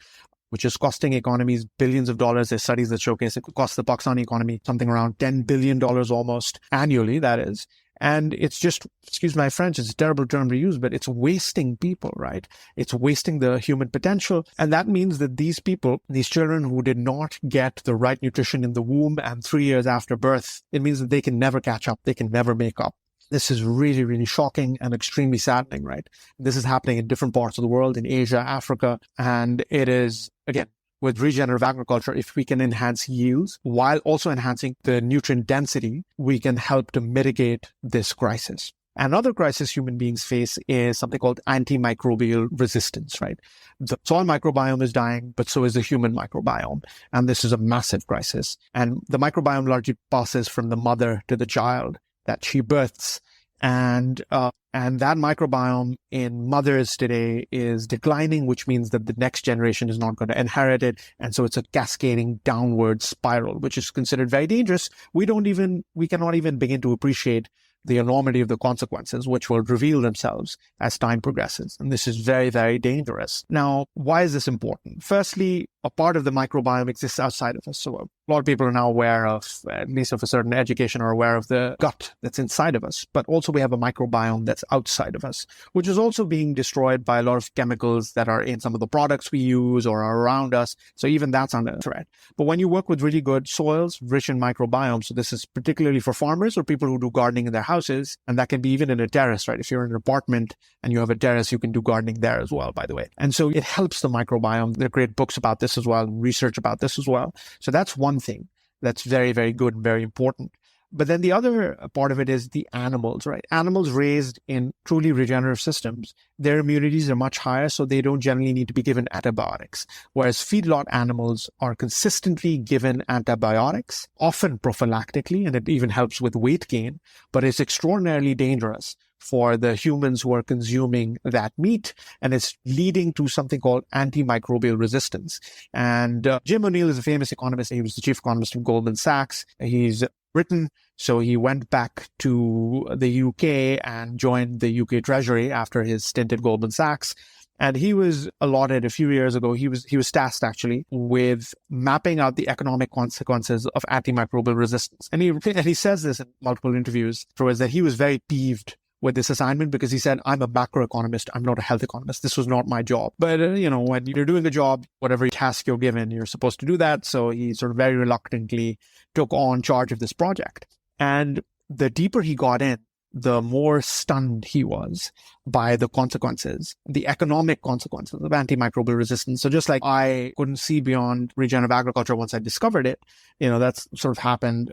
which is costing economies billions of dollars. There's studies that showcase it could cost the Pakistani economy something around $10 billion almost annually, that is. And it's just, excuse my French, it's a terrible term to use, but it's wasting people, right? It's wasting the human potential. And that means that these people, these children who did not get the right nutrition in the womb and 3 years after birth, it means that they can never catch up. They can never make up. This is really, really shocking and extremely saddening, right? This is happening in different parts of the world, in Asia, Africa, and it is, again, with regenerative agriculture, if we can enhance yields while also enhancing the nutrient density, we can help to mitigate this crisis. Another crisis human beings face is something called antimicrobial resistance, right? The soil microbiome is dying, but so is the human microbiome. And this is a massive crisis. And the microbiome largely passes from the mother to the child that she births. And that microbiome in mothers today is declining, which means that the next generation is not going to inherit it. And so it's a cascading downward spiral, which is considered very dangerous. We cannot even begin to appreciate the enormity of the consequences, which will reveal themselves as time progresses. And this is very, very dangerous. Now, why is this important? Firstly, a part of the microbiome exists outside of us. So a lot of people are now aware of, at least of a certain education, are aware of the gut that's inside of us. But also we have a microbiome that's outside of us, which is also being destroyed by a lot of chemicals that are in some of the products we use or are around us. So even that's under threat. But when you work with really good soils, rich in microbiome, so this is particularly for farmers or people who do gardening in their houses, and that can be even in a terrace, right? If you're in an apartment and you have a terrace, you can do gardening there as well, by the way. And so it helps the microbiome. There are great books about this as well, research about this as well. So that's one thing that's very, very good and very important. But then the other part of it is the animals, right? Animals raised in truly regenerative systems, their immunities are much higher, so they don't generally need to be given antibiotics. Whereas feedlot animals are consistently given antibiotics, often prophylactically, and it even helps with weight gain, but it's extraordinarily dangerous for the humans who are consuming that meat, and it's leading to something called antimicrobial resistance. And Jim O'Neill is a famous economist. He was the chief economist of Goldman Sachs. He's Britain, so he went back to the UK and joined the UK Treasury after his stint at Goldman Sachs. And he was allotted a few years ago, he was tasked actually with mapping out the economic consequences of antimicrobial resistance. And he says this in multiple interviews, that he was very peeved with this assignment because he said, I'm a macroeconomist, I'm not a health economist. This was not my job. But, when you're doing a job, whatever task you're given, you're supposed to do that. So he sort of very reluctantly took on charge of this project. And the deeper he got in, the more stunned he was by the consequences, the economic consequences of antimicrobial resistance. So just like I couldn't see beyond regenerative agriculture once I discovered it, that's sort of happened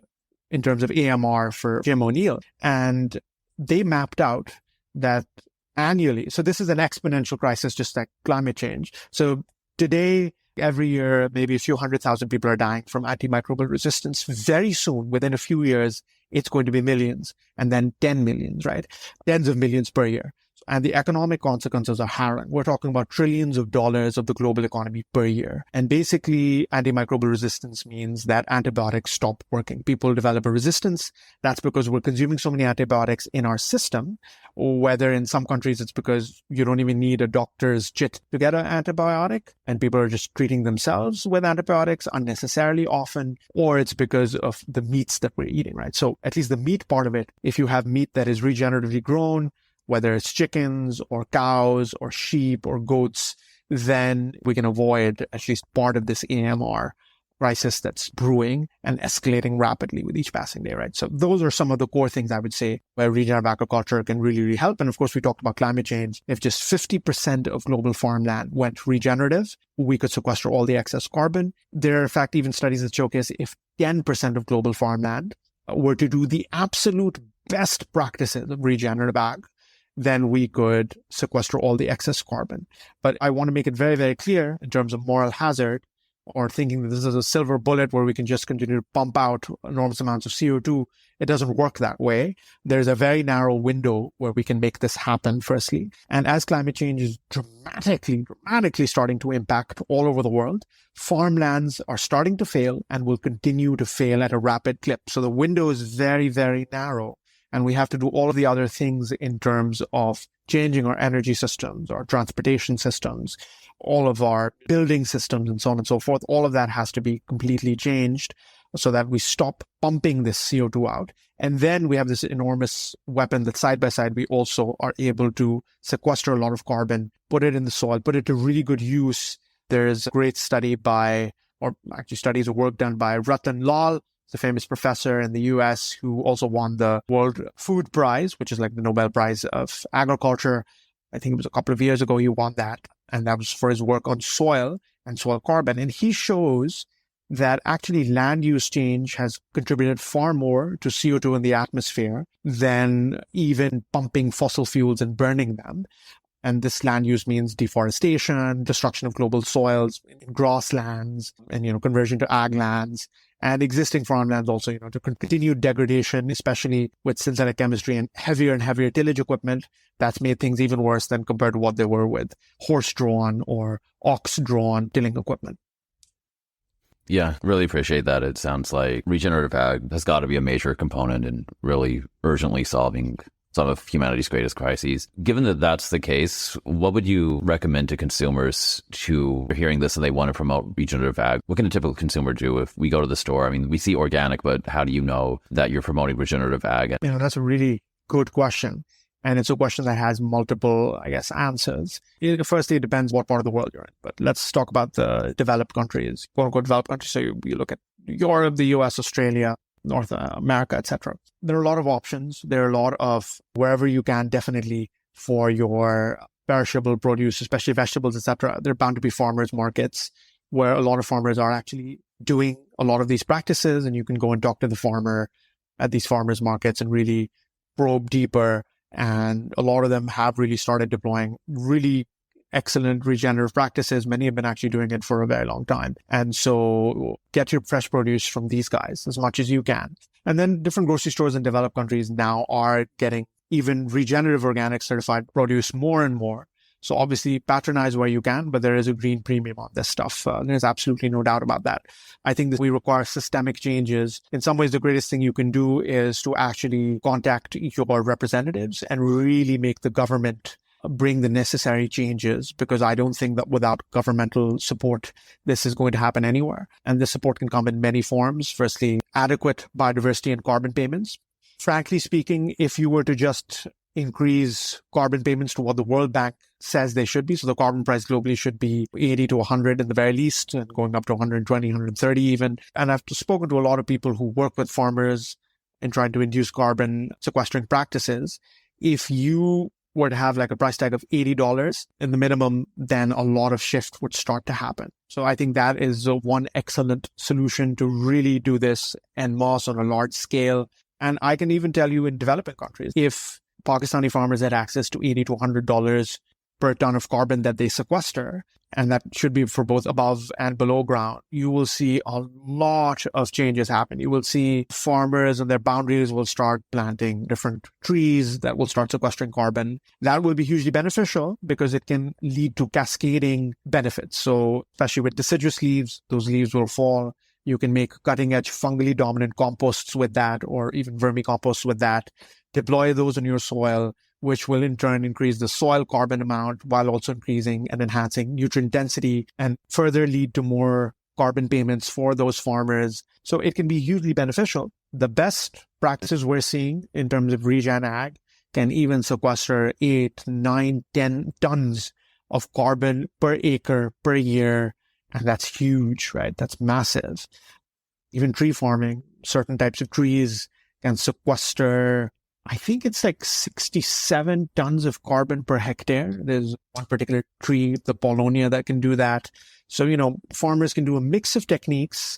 in terms of AMR for Jim O'Neill. And they mapped out that annually, so this is an exponential crisis, just like climate change. So today, every year, maybe a few 100,000 people are dying from antimicrobial resistance. Very soon, within a few years, it's going to be millions, and then 10 millions, right? Tens of millions per year. And the economic consequences are harrowing. We're talking about trillions of dollars of the global economy per year. And basically, antimicrobial resistance means that antibiotics stop working. People develop a resistance. That's because we're consuming so many antibiotics in our system, or whether in some countries it's because you don't even need a doctor's chit to get an antibiotic, and people are just treating themselves with antibiotics unnecessarily often, or it's because of the meats that we're eating, right? So at least the meat part of it, if you have meat that is regeneratively grown, whether it's chickens or cows or sheep or goats, then we can avoid at least part of this AMR crisis that's brewing and escalating rapidly with each passing day, right? So those are some of the core things I would say where regenerative agriculture can really, really help. And of course, we talked about climate change. If just 50% of global farmland went regenerative, we could sequester all the excess carbon. There are, in fact, even studies that showcase if 10% of global farmland were to do the absolute best practices of regenerative ag, then we could sequester all the excess carbon. But I want to make it very, very clear in terms of moral hazard, or thinking that this is a silver bullet where we can just continue to pump out enormous amounts of CO2. It doesn't work that way. There's a very narrow window where we can make this happen, firstly. And as climate change is dramatically starting to impact all over the world, farmlands are starting to fail and will continue to fail at a rapid clip. So the window is very, very narrow. And we have to do all of the other things in terms of changing our energy systems, our transportation systems, all of our building systems, and so on and so forth. All of that has to be completely changed so that we stop pumping this CO2 out. And then we have this enormous weapon that side by side, we also are able to sequester a lot of carbon, put it in the soil, put it to really good use. There's a great study studies of work done by Ratan Lal, the famous professor in the US who also won the World Food Prize, which is like the Nobel Prize of Agriculture. I think it was a couple of years ago he won that. And that was for his work on soil and soil carbon. And he shows that actually land use change has contributed far more to CO2 in the atmosphere than even pumping fossil fuels and burning them. And this land use means deforestation, destruction of global soils, grasslands, and, conversion to ag lands, and existing farmlands also, to continued degradation, especially with synthetic chemistry and heavier tillage equipment. That's made things even worse than compared to what they were with horse-drawn or ox-drawn tilling equipment. Yeah, really appreciate that. It sounds like regenerative ag has got to be a major component in really urgently solving some of humanity's greatest crises. Given that that's the case, what would you recommend to consumers who are hearing this and they want to promote regenerative ag? What can a typical consumer do if we go to the store? I mean, we see organic, but how do you know that you're promoting regenerative ag? That's a really good question. And it's a question that has multiple, answers. Firstly, it depends what part of the world you're in. But let's talk about the developed countries, quote unquote developed countries. So you look at Europe, the US, Australia, North America, etc. There are a lot of options. There are a lot of wherever you can, definitely for your perishable produce, especially vegetables, etc. There are bound to be farmers markets where a lot of farmers are actually doing a lot of these practices, and you can go and talk to the farmer at these farmers markets and really probe deeper. And a lot of them have really started deploying really excellent regenerative practices. Many have been actually doing it for a very long time. And so get your fresh produce from these guys as much as you can. And then different grocery stores in developed countries now are getting even regenerative organic certified produce more and more. So obviously patronize where you can, but there is a green premium on this stuff. There's absolutely no doubt about that. I think that we require systemic changes. In some ways, the greatest thing you can do is to actually contact your representatives and really make the government bring the necessary changes, because I don't think that without governmental support, this is going to happen anywhere. And this support can come in many forms. Firstly, adequate biodiversity and carbon payments. Frankly speaking, if you were to just increase carbon payments to what the World Bank says they should be, so the carbon price globally should be 80 to 100 in the very least, and going up to 120, 130 even. And I've spoken to a lot of people who work with farmers in trying to induce carbon sequestering practices. If you were to have like a price tag of $80 in the minimum, then a lot of shift would start to happen. So I think that is one excellent solution to really do this en masse on a large scale. And I can even tell you in developing countries, if Pakistani farmers had access to $80 to $100 per ton of carbon that they sequester, and that should be for both above and below ground, you will see a lot of changes happen. You will see farmers and their boundaries will start planting different trees that will start sequestering carbon. That will be hugely beneficial because it can lead to cascading benefits. So especially with deciduous leaves, those leaves will fall. You can make cutting edge fungally dominant composts with that, or even vermicomposts with that. Deploy those in your soil, which will in turn increase the soil carbon amount while also increasing and enhancing nutrient density and further lead to more carbon payments for those farmers. So it can be hugely beneficial. The best practices we're seeing in terms of regen ag can even sequester 8, 9, 10 tons of carbon per acre per year. And that's huge, right? That's massive. Even tree farming, certain types of trees can sequester, I think it's like 67 tons of carbon per hectare. There's one particular tree, the Paulownia, that can do that. So, farmers can do a mix of techniques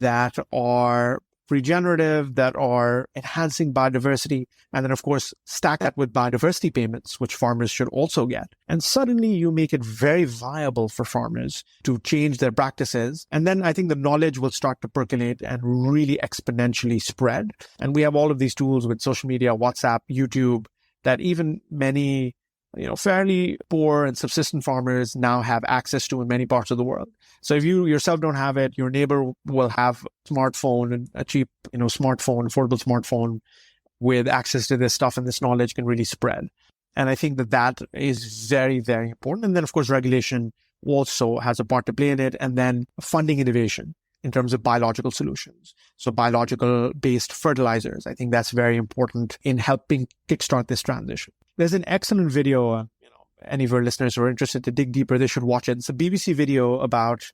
that are regenerative, that are enhancing biodiversity, and then, of course, stack that with biodiversity payments, which farmers should also get. And suddenly you make it very viable for farmers to change their practices. And then I think the knowledge will start to percolate and really exponentially spread. And we have all of these tools with social media, WhatsApp, YouTube, that even many fairly poor and subsistent farmers now have access to in many parts of the world. So if you yourself don't have it, your neighbor will have a smartphone, and a cheap, smartphone, affordable smartphone with access to this stuff, and this knowledge can really spread. And I think that is very, very important. And then, of course, regulation also has a part to play in it, and then funding innovation in terms of biological solutions. So biological-based fertilizers, I think that's very important in helping kickstart this transition. There's an excellent video, any of our listeners who are interested to dig deeper, they should watch it. It's a BBC video about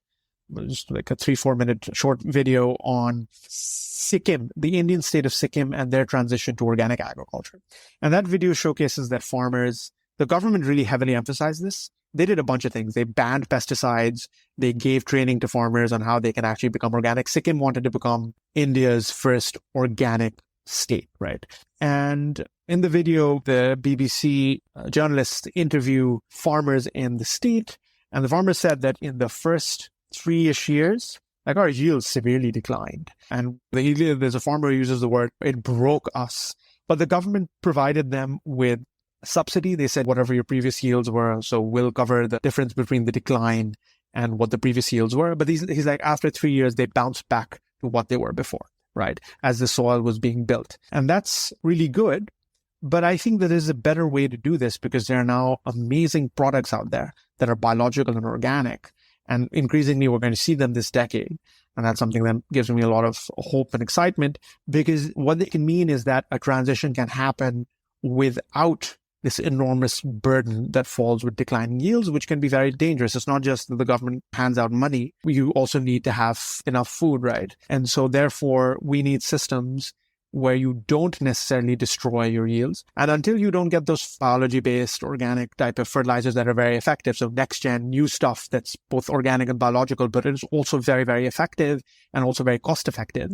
just like a 3-4 minute short video on Sikkim, the Indian state of Sikkim, and their transition to organic agriculture. And that video showcases that farmers, the government really heavily emphasized this. they did a bunch of things. They banned pesticides. They gave training to farmers on how they can actually become organic. Sikkim wanted to become India's first organic state, right? And in the video, the BBC journalists interview farmers in the state. And the farmers said that in the first 3-ish years, like our yields severely declined. And there's a farmer who uses the word, it broke us. But the government provided them with a subsidy. They said, whatever your previous yields were, so we'll cover the difference between the decline and what the previous yields were. But he's like, after 3 years, they bounced back to what they were before, right? As the soil was being built. And that's really good. But I think that there's a better way to do this because there are now amazing products out there that are biological and organic. And increasingly, we're going to see them this decade. And that's something that gives me a lot of hope and excitement because what it can mean is that a transition can happen without this enormous burden that falls with declining yields, which can be very dangerous. It's not just that the government hands out money. You also need to have enough food, right? And so therefore, we need systems where you don't necessarily destroy your yields. And until you don't get those biology-based organic type of fertilizers that are very effective, so next-gen new stuff that's both organic and biological, but it is also very, very effective and also very cost-effective.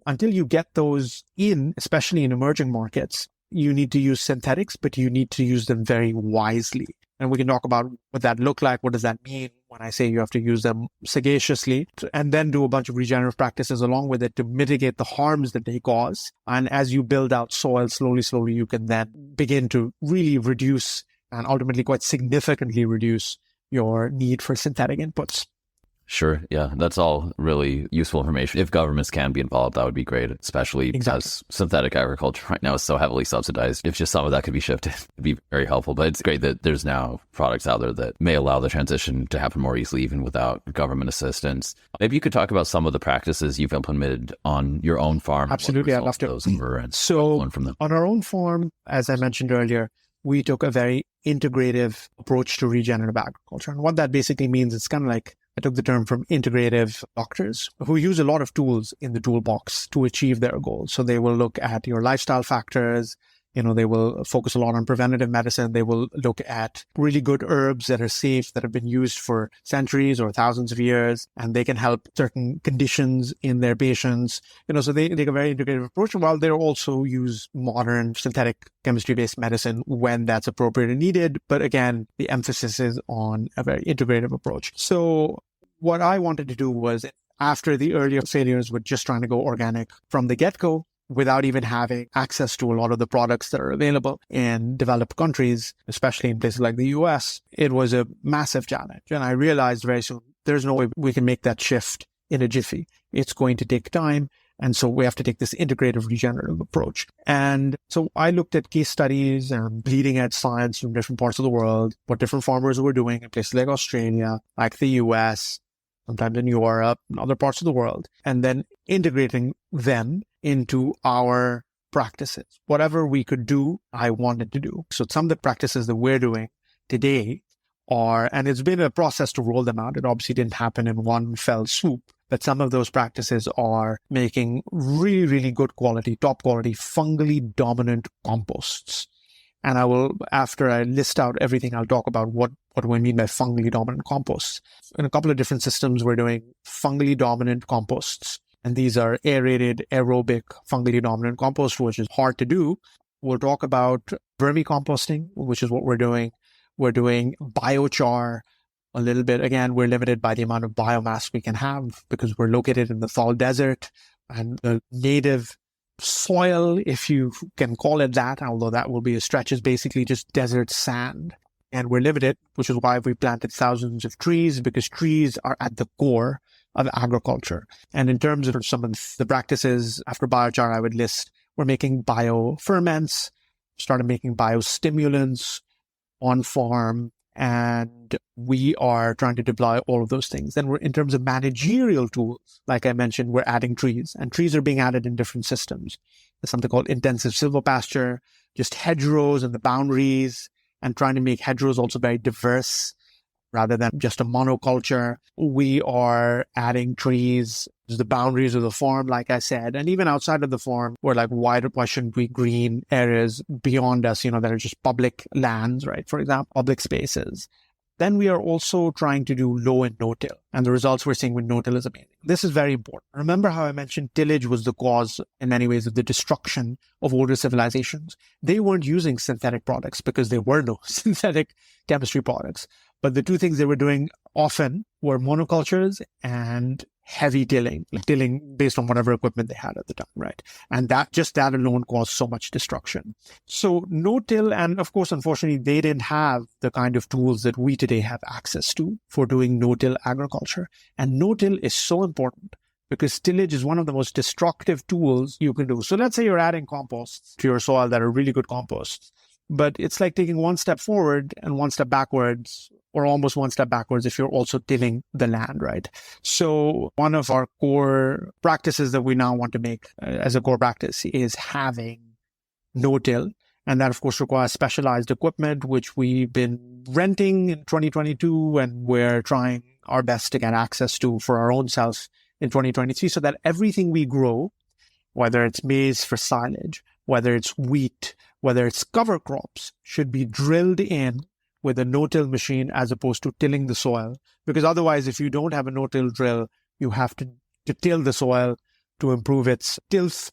Until you get those in, especially in emerging markets, you need to use synthetics, but you need to use them very wisely. And we can talk about what that look like. What does that mean when I say you have to use them sagaciously and then do a bunch of regenerative practices along with it to mitigate the harms that they cause. And as you build out soil slowly, you can then begin to really reduce and ultimately quite significantly reduce your need for synthetic inputs. Sure. Yeah, that's all really useful information. If governments can be involved, that would be great, especially as synthetic agriculture right now is so heavily subsidized. If just some of that could be shifted, it'd be very helpful. But it's great that there's now products out there that may allow the transition to happen more easily, even without government assistance. Maybe you could talk about some of the practices you've implemented on your own farm. Absolutely. I'd love to. So learn from them. On our own farm, as I mentioned earlier, we took a very integrative approach to regenerative agriculture. And what that basically means, it's kind of like I took the term from integrative doctors who use a lot of tools in the toolbox to achieve their goals. So they will look at your lifestyle factors. They will focus a lot on preventative medicine. They will look at really good herbs that are safe, that have been used for centuries or thousands of years, and they can help certain conditions in their patients. So they take a very integrative approach, while they also use modern synthetic chemistry-based medicine when that's appropriate and needed. But again, the emphasis is on a very integrative approach. So what I wanted to do was, after the earlier failures with just trying to go organic from the get-go, without even having access to a lot of the products that are available in developed countries, especially in places like the US, it was a massive challenge. And I realized very soon, there's no way we can make that shift in a jiffy. It's going to take time. And so we have to take this integrative regenerative approach. And so I looked at case studies and bleeding edge science from different parts of the world, what different farmers were doing in places like Australia, like the US, sometimes in Europe, and other parts of the world, and then integrating them into our practices. Whatever we could do, I wanted to do. So some of the practices that we're doing today are, and it's been a process to roll them out. It obviously didn't happen in one fell swoop, but some of those practices are making really, really good quality, top quality, fungally dominant composts. And I will, after I list out everything, I'll talk about what do I mean by fungally dominant composts. In a couple of different systems, we're doing fungally dominant composts. And these are aerated, aerobic, fungally dominant compost, which is hard to do. We'll talk about vermicomposting, which is what we're doing. We're doing biochar a little bit. Again, we're limited by the amount of biomass we can have because we're located in the Thal Desert, and the native soil, if you can call it that, although that will be a stretch, is basically just desert sand. And we're limited, which is why we planted thousands of trees, because trees are at the core of agriculture. And in terms of some of the practices after biochar, I would list, we're making bioferments, started making biostimulants on farm, and we are trying to deploy all of those things. Then we're, in terms of managerial tools, like I mentioned, we're adding trees, and trees are being added in different systems. There's something called intensive silvopasture, just hedgerows and the boundaries, and trying to make hedgerows also very diverse rather than just a monoculture. We are adding trees to the boundaries of the farm, like I said, and even outside of the farm, we're like, why shouldn't we green areas beyond us, that are just public lands, right? For example, public spaces. Then we are also trying to do low and no-till. And the results we're seeing with no-till is amazing. This is very important. Remember how I mentioned tillage was the cause, in many ways, of the destruction of older civilizations. They weren't using synthetic products because there were no synthetic chemistry products. But the two things they were doing often were monocultures and heavy tilling, like tilling based on whatever equipment they had at the time, right? And that alone caused so much destruction. So no-till, and of course, unfortunately, they didn't have the kind of tools that we today have access to for doing no-till agriculture. And no-till is so important because tillage is one of the most destructive tools you can do. So let's say you're adding composts to your soil that are really good composts, but it's like taking one step forward and one step backwards, or almost one step backwards if you're also tilling the land, right? So one of our core practices that we now want to make as a core practice is having no-till. And that, of course, requires specialized equipment, which we've been renting in 2022, and we're trying our best to get access to for our own self in 2023, so that everything we grow, whether it's maize for silage, whether it's wheat, whether it's cover crops, should be drilled in with a no-till machine as opposed to tilling the soil. Because otherwise, if you don't have a no-till drill, you have to till the soil to improve its tilth,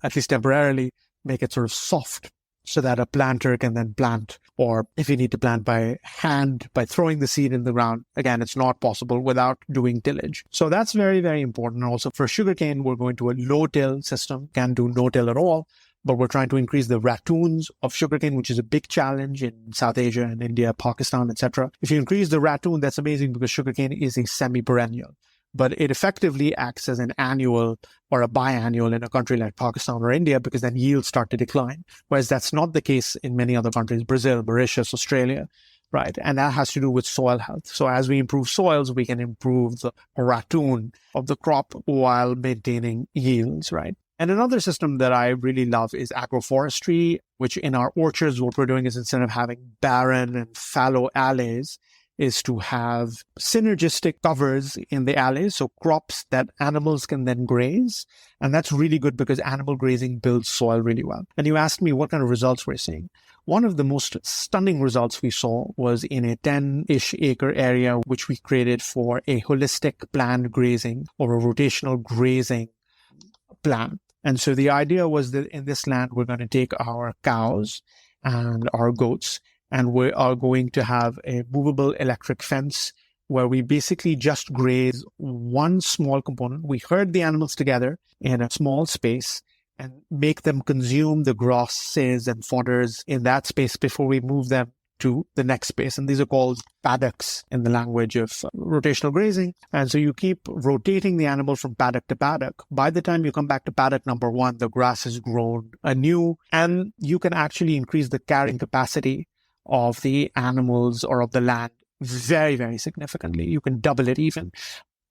at least temporarily, make it sort of soft so that a planter can then plant. Or if you need to plant by hand, by throwing the seed in the ground, again, it's not possible without doing tillage. So that's very, very important. Also for sugarcane, we're going to a low-till system, can't do no-till at all. But we're trying to increase the ratoons of sugarcane, which is a big challenge in South Asia and India, Pakistan, etc. If you increase the ratoon, that's amazing because sugarcane is a semi-perennial. But it effectively acts as an annual or a biannual in a country like Pakistan or India, because then yields start to decline. Whereas that's not the case in many other countries, Brazil, Mauritius, Australia, right? And that has to do with soil health. So as we improve soils, we can improve the ratoon of the crop while maintaining yields, right? And another system that I really love is agroforestry, which in our orchards, what we're doing is instead of having barren and fallow alleys, is to have synergistic covers in the alleys, so crops that animals can then graze. And that's really good because animal grazing builds soil really well. And you asked me what kind of results we're seeing. One of the most stunning results we saw was in a 10-ish acre area, which we created for a holistic planned grazing or a rotational grazing plan. And so the idea was that in this land, we're going to take our cows and our goats, and we are going to have a movable electric fence where we basically just graze one small component. We herd the animals together in a small space and make them consume the grasses and fodders in that space before we move them to the next space. And these are called paddocks in the language of rotational grazing. And so you keep rotating the animal from paddock to paddock. By the time you come back to paddock number one, the grass has grown anew, and you can actually increase the carrying capacity of the animals or of the land very, very significantly. You can double it even.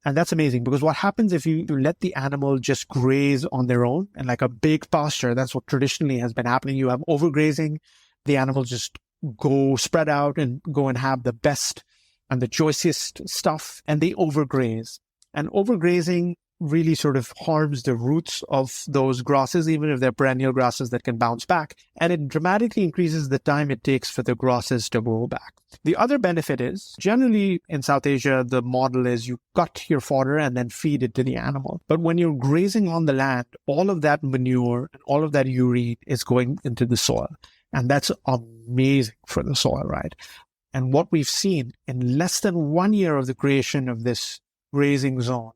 And that's amazing, because what happens if you let the animal just graze on their own and like a big pasture, that's what traditionally has been happening. You have overgrazing, the animals just go spread out and go and have the best and the choicest stuff, and they overgraze. And overgrazing really sort of harms the roots of those grasses, even if they're perennial grasses that can bounce back. And it dramatically increases the time it takes for the grasses to grow back. The other benefit is, generally in South Asia, the model is you cut your fodder and then feed it to the animal. But when you're grazing on the land, all of that manure and all of that urine is going into the soil. And that's amazing for the soil, right? And what we've seen in less than 1 year of the creation of this grazing zone,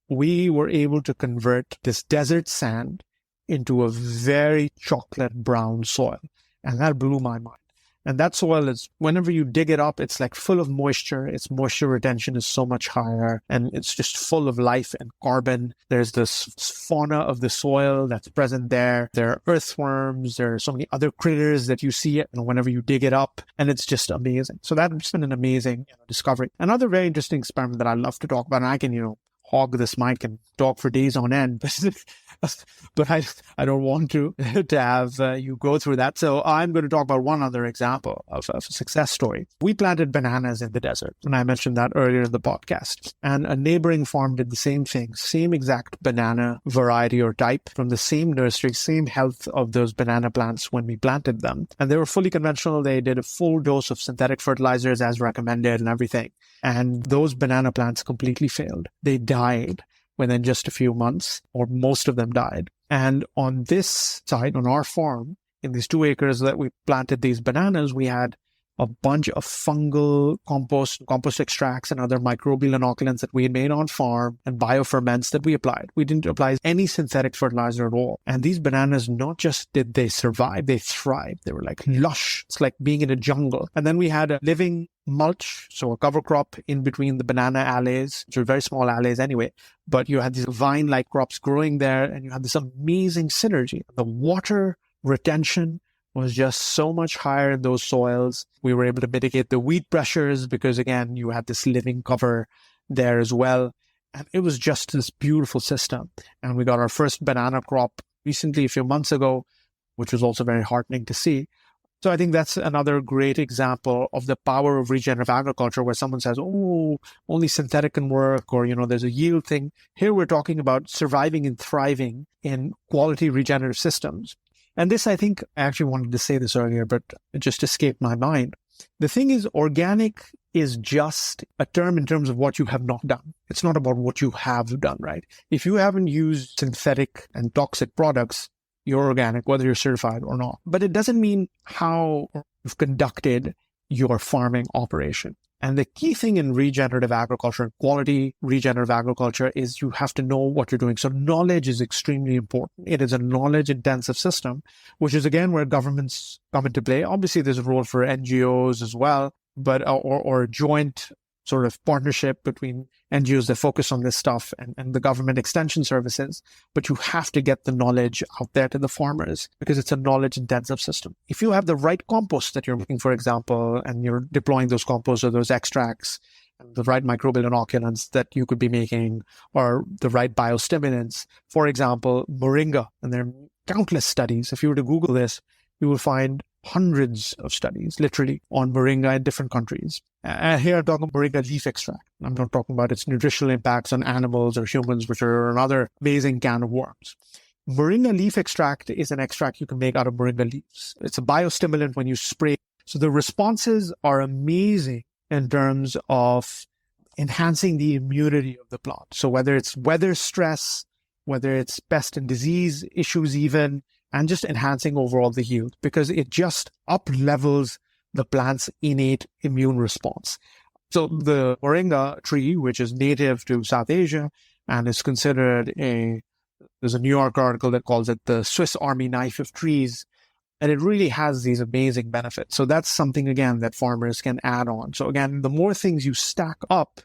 we were able to convert this desert sand into a very chocolate brown soil. And that blew my mind. And that soil is, whenever you dig it up, it's like full of moisture. Its moisture retention is so much higher, and it's just full of life and carbon. There's this fauna of the soil that's present there. There are earthworms. There are so many other critters that you see whenever you dig it up, and it's just amazing. So that's been an amazing discovery. Another very interesting experiment that I love to talk about, and I can, hog this mic and talk for days on end, but I don't want to have you go through that. So I'm going to talk about one other example of a success story. We planted bananas in the desert, and I mentioned that earlier in the podcast. And a neighboring farm did the same thing, same exact banana variety or type from the same nursery, same health of those banana plants when we planted them. And they were fully conventional. They did a full dose of synthetic fertilizers as recommended and everything. And those banana plants completely failed. They died within just a few months, or most of them died. And on this site, on our farm, in these 2 acres that we planted these bananas, we had a bunch of fungal compost extracts and other microbial inoculants that we had made on farm and bioferments that we applied. We didn't apply any synthetic fertilizer at all. And these bananas, not just did they survive, they thrived. They were like lush. It's like being in a jungle. And then we had a living mulch, so a cover crop in between the banana alleys, which were very small alleys anyway, but you had these vine-like crops growing there, and you had this amazing synergy. The water retention was just so much higher in those soils. We were able to mitigate the weed pressures because, again, you had this living cover there as well. And it was just this beautiful system. And we got our first banana crop recently, a few months ago, which was also very heartening to see. So I think that's another great example of the power of regenerative agriculture, where someone says, oh, only synthetic can work, or, there's a yield thing. Here we're talking about surviving and thriving in quality regenerative systems. And this, I think, I actually wanted to say this earlier, but it just escaped my mind. The thing is, organic is just a term in terms of what you have not done. It's not about what you have done, right? If you haven't used synthetic and toxic products, you're organic, whether you're certified or not. But it doesn't mean how you've conducted your farming operation. And the key thing in regenerative agriculture, quality regenerative agriculture, is you have to know what you're doing. So knowledge is extremely important. It is a knowledge-intensive system, which is, again, where governments come into play. Obviously, there's a role for NGOs as well, but or a joint sort of partnership between NGOs that focus on this stuff and the government extension services. But you have to get the knowledge out there to the farmers because it's a knowledge-intensive system. If you have the right compost that you're making, for example, and you're deploying those composts or those extracts, and the right microbial inoculants that you could be making, or the right biostimulants, for example, moringa, and there are countless studies. If you were to Google this, you will find hundreds of studies, literally, on moringa in different countries. And here I'm talking moringa leaf extract. I'm not talking about its nutritional impacts on animals or humans, which are another amazing can of worms. Moringa leaf extract is an extract you can make out of moringa leaves. It's a biostimulant when you spray. So the responses are amazing in terms of enhancing the immunity of the plant. So whether it's weather stress, whether it's pest and disease issues even, and just enhancing overall the yield, because it just up-levels the plant's innate immune response. So the moringa tree, which is native to South Asia and is considered there's a New York article that calls it the Swiss Army knife of trees, and it really has these amazing benefits. So that's something, again, that farmers can add on. So again, the more things you stack up,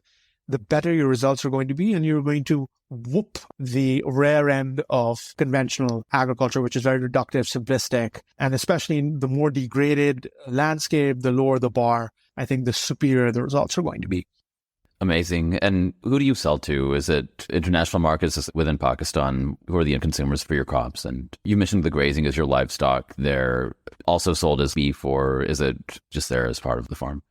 the better your results are going to be, and you're going to whoop the rare end of conventional agriculture, which is very reductive, simplistic, and especially in the more degraded landscape, the lower the bar, I think the superior the results are going to be. Amazing. And who do you sell to? Is it international markets within Pakistan? Who are the end consumers for your crops? And you mentioned the grazing as your livestock. They're also sold as beef, or is it just there as part of the farm?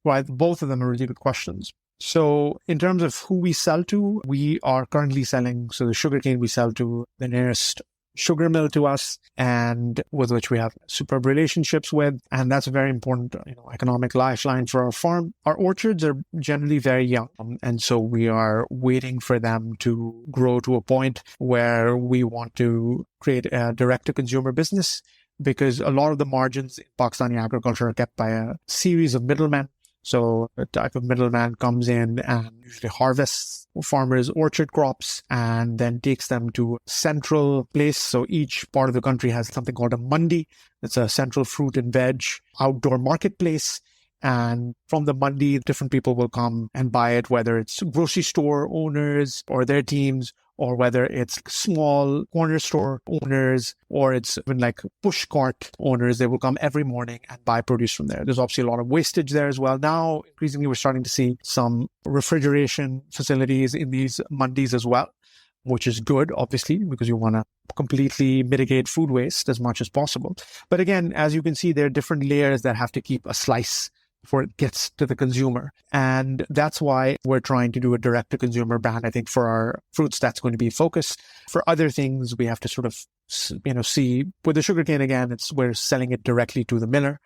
Right. Both of them are really good questions. So in terms of who we sell to, we are currently selling, so the sugarcane we sell to the nearest sugar mill to us, and with which we have superb relationships with. And that's a very important, economic lifeline for our farm. Our orchards are generally very young. And so we are waiting for them to grow to a point where we want to create a direct-to-consumer business, because a lot of the margins in Pakistani agriculture are kept by a series of middlemen. So a type of middleman comes in and usually harvests farmers' orchard crops and then takes them to a central place. So each part of the country has something called a mandi. It's a central fruit and veg outdoor marketplace. And from the mandi, different people will come and buy it, whether it's grocery store owners or their teams, or whether it's small corner store owners, or it's even like push cart owners. They will come every morning and buy produce from there. There's obviously a lot of wastage there as well. Now, increasingly, we're starting to see some refrigeration facilities in these mandis as well, which is good, obviously, because you want to completely mitigate food waste as much as possible. But again, as you can see, there are different layers that have to keep a slice before it gets to the consumer. And that's why we're trying to do a direct-to-consumer brand. I think for our fruits, that's going to be focused. For other things, we have to sort of, see with the sugarcane again, we're selling it directly to the miller.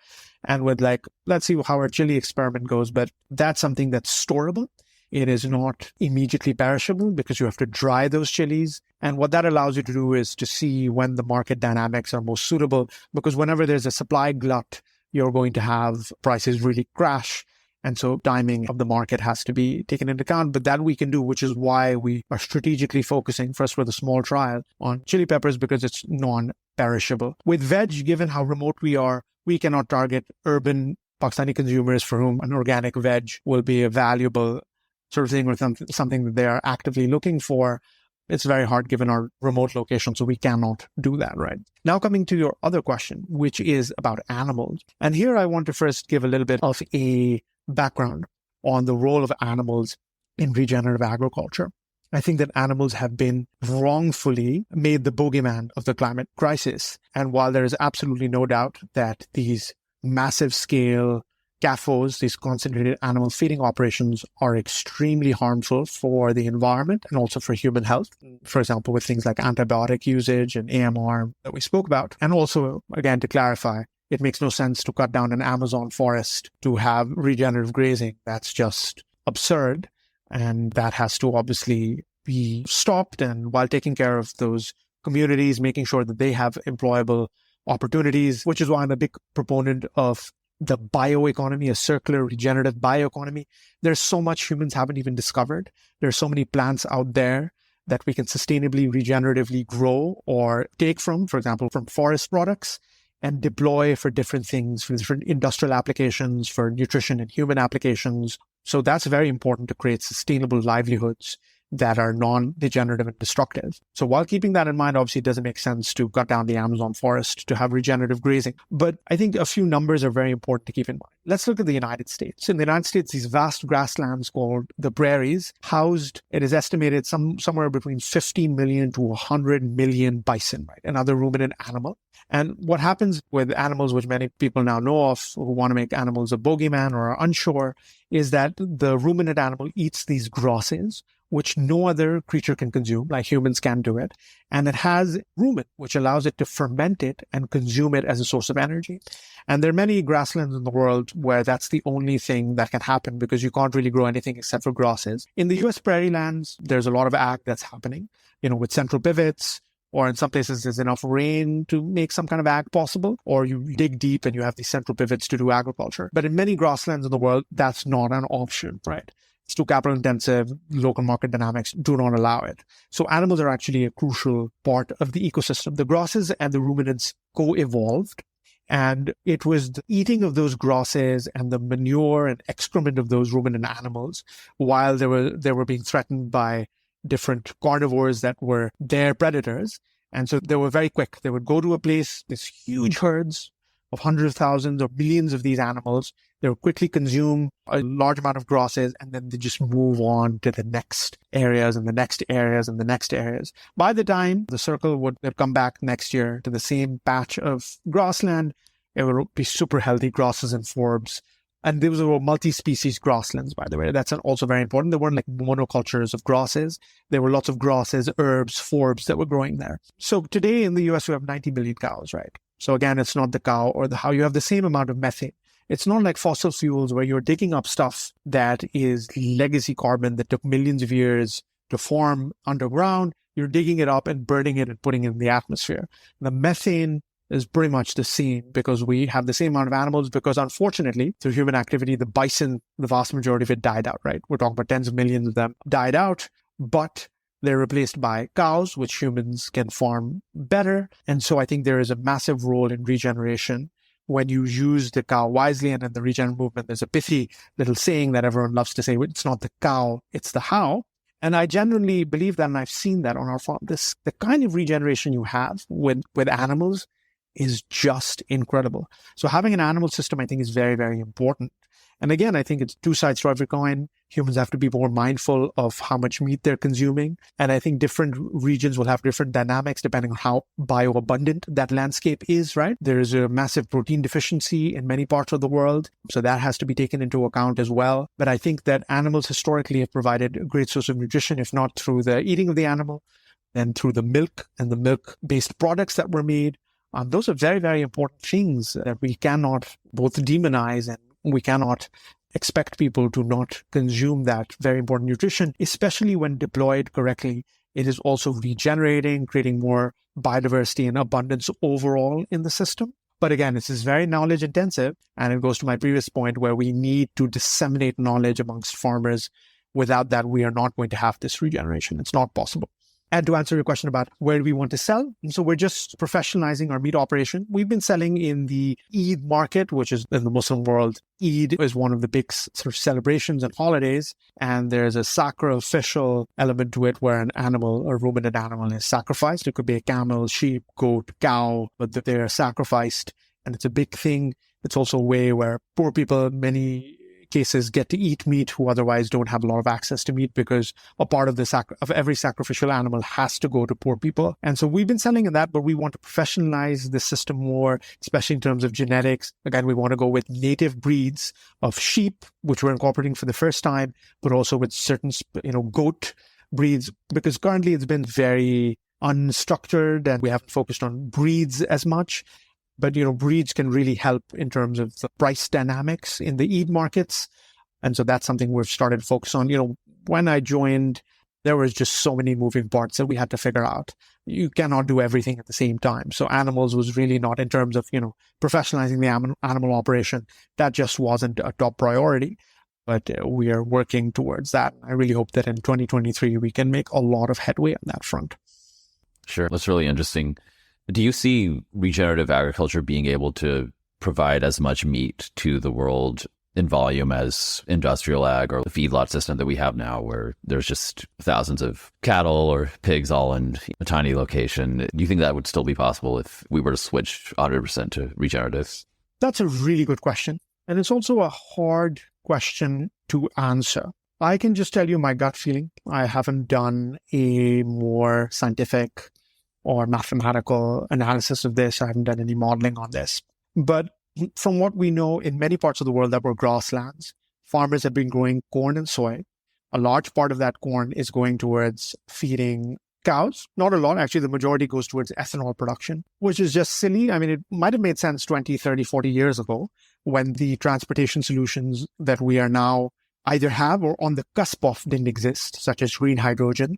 And with let's see how our chili experiment goes. But that's something that's storable. It is not immediately perishable because you have to dry those chilies. And what that allows you to do is to see when the market dynamics are most suitable, because whenever there's a supply glut, you're going to have prices really crash. And so timing of the market has to be taken into account. But that we can do, which is why we are strategically focusing first with a small trial on chili peppers, because it's non-perishable. With veg, given how remote we are, we cannot target urban Pakistani consumers for whom an organic veg will be a valuable sort of thing or something that they are actively looking for. It's very hard given our remote location, so we cannot do that, right? Now coming to your other question, which is about animals. And here I want to first give a little bit of a background on the role of animals in regenerative agriculture. I think that animals have been wrongfully made the bogeyman of the climate crisis. And while there is absolutely no doubt that these massive scale CAFOs, these concentrated animal feeding operations, are extremely harmful for the environment and also for human health. For example, with things like antibiotic usage and AMR that we spoke about. And also, again, to clarify, it makes no sense to cut down an Amazon forest to have regenerative grazing. That's just absurd. And that has to obviously be stopped. And while taking care of those communities, making sure that they have employable opportunities, which is why I'm a big proponent of the bioeconomy, a circular regenerative bioeconomy. There's so much humans haven't even discovered. There's so many plants out there that we can sustainably, regeneratively grow or take from, for example, from forest products, and deploy for different things, for different industrial applications, for nutrition and human applications. So that's very important to create sustainable livelihoods that are non-degenerative and destructive. So while keeping that in mind, obviously it doesn't make sense to cut down the Amazon forest to have regenerative grazing. But I think a few numbers are very important to keep in mind. Let's look at the United States. In the United States, these vast grasslands called the prairies it is estimated somewhere between 15 million to 100 million bison, right? Another ruminant animal. And what happens with animals, which many people now know of, who want to make animals a bogeyman or are unsure, is that the ruminant animal eats these grasses, which no other creature can consume, like humans can do it. And it has rumen, which allows it to ferment it and consume it as a source of energy. And there are many grasslands in the world where that's the only thing that can happen, because you can't really grow anything except for grasses. In the US prairie lands, there's a lot of ag that's happening, with central pivots, or in some places there's enough rain to make some kind of ag possible, or you dig deep and you have these central pivots to do agriculture. But in many grasslands in the world, that's not an option, right? It's too capital intensive. Local market dynamics do not allow it. So animals are actually a crucial part of the ecosystem. The grasses and the ruminants co-evolved. And it was the eating of those grasses and the manure and excrement of those ruminant animals, while they were being threatened by different carnivores that were their predators. And so they were very quick. They would go to a place, these huge herds of hundreds of thousands or millions of these animals. They would quickly consume a large amount of grasses, and then they just move on to the next areas and the next areas and the next areas. By the time the circle would come back next year to the same patch of grassland, it would be super healthy grasses and forbs. And those were multi-species grasslands, by the way. That's also very important. There weren't like monocultures of grasses. There were lots of grasses, herbs, forbs that were growing there. So today in the US, we have 90 million cows, right? So again, it's not the cow or the how. You have the same amount of methane. It's not like fossil fuels where you're digging up stuff that is legacy carbon that took millions of years to form underground. You're digging it up and burning it and putting it in the atmosphere. The methane is pretty much the same because we have the same amount of animals, because unfortunately, through human activity, the bison, the vast majority of it died out, right? We're talking about tens of millions of them died out, but they're replaced by cows, which humans can farm better. And so I think there is a massive role in regeneration when you use the cow wisely. And in the regen movement, there's a pithy little saying that everyone loves to say, it's not the cow, it's the how. And I genuinely believe that, and I've seen that on our farm. The kind of regeneration you have with animals is just incredible. So having an animal system, I think, is very, very important. And again, I think it's two sides to every coin. Humans have to be more mindful of how much meat they're consuming. And I think different regions will have different dynamics depending on how bioabundant that landscape is, right? There is a massive protein deficiency in many parts of the world. So that has to be taken into account as well. But I think that animals historically have provided a great source of nutrition, if not through the eating of the animal, then through the milk and the milk-based products that were made. Those are very, very important things that we cannot both demonize, and we cannot expect people to not consume that very important nutrition, especially when deployed correctly. It is also regenerating, creating more biodiversity and abundance overall in the system. But again, this is very knowledge intensive. And it goes to my previous point where we need to disseminate knowledge amongst farmers. Without that, we are not going to have this regeneration. It's not possible. And to answer your question about where do we want to sell, so we're just professionalizing our meat operation. We've been selling in the Eid market, which is in the Muslim world. Eid is one of the big sort of celebrations and holidays. And there's a sacrificial element to it where an animal, a ruminant animal, is sacrificed. It could be a camel, sheep, goat, cow, but they're sacrificed. And it's a big thing. It's also a way where poor people, many cases, get to eat meat who otherwise don't have a lot of access to meat, because a part of of every sacrificial animal has to go to poor people. And so we've been selling in that, but we want to professionalize the system more, especially in terms of genetics. Again, we want to go with native breeds of sheep, which we're incorporating for the first time, but also with certain, goat breeds, because currently it's been very unstructured and we haven't focused on breeds as much. But, breeds can really help in terms of the price dynamics in the Eid markets. And so that's something we've started to focus on. When I joined, there was just so many moving parts that we had to figure out. You cannot do everything at the same time. So animals was really not, in terms of, professionalizing the animal operation, that just wasn't a top priority. But we are working towards that. I really hope that in 2023, we can make a lot of headway on that front. Sure. That's really interesting. Do you see regenerative agriculture being able to provide as much meat to the world in volume as industrial ag or the feedlot system that we have now, where there's just thousands of cattle or pigs all in a tiny location? Do you think that would still be possible if we were to switch 100% to regenerative? That's a really good question. And it's also a hard question to answer. I can just tell you my gut feeling. I haven't done a more scientific or mathematical analysis of this. I haven't done any modeling on this. But from what we know, in many parts of the world that were grasslands, farmers have been growing corn and soy. A large part of that corn is going towards feeding cows. Not a lot. Actually, the majority goes towards ethanol production, which is just silly. I mean, it might have made sense 20, 30, 40 years ago when the transportation solutions that we are now either have or on the cusp of didn't exist, such as green hydrogen,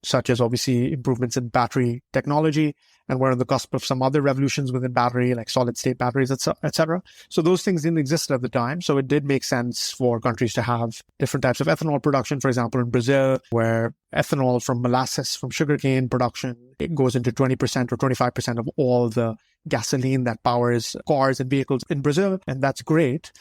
such as obviously improvements in battery technology. And we're on the cusp of some other revolutions within battery, like solid state batteries, etc. So those things didn't exist at the time. So it did make sense for countries to have different types of ethanol production. For example, in Brazil, where ethanol from molasses, from sugarcane production, it goes into 20% or 25% of all the gasoline that powers cars and vehicles in Brazil. And that's great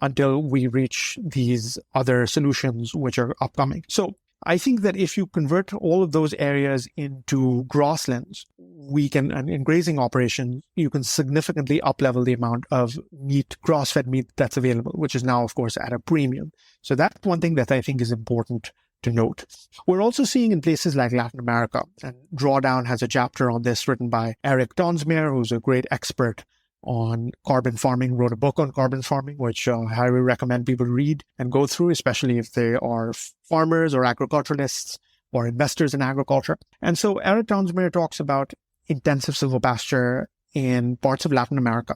until we reach these other solutions which are upcoming. So I think that if you convert all of those areas into grasslands, and in grazing operations, you can significantly up-level the amount of meat, grass-fed meat that's available, which is now, of course, at a premium. So that's one thing that I think is important to note. We're also seeing in places like Latin America, and Drawdown has a chapter on this written by Eric Tonsmere, who's a great expert on carbon farming, wrote a book on carbon farming, which I highly recommend people read and go through, especially if they are farmers or agriculturalists or investors in agriculture. And so Eric Tonsmere talks about intensive silvopasture in parts of Latin America,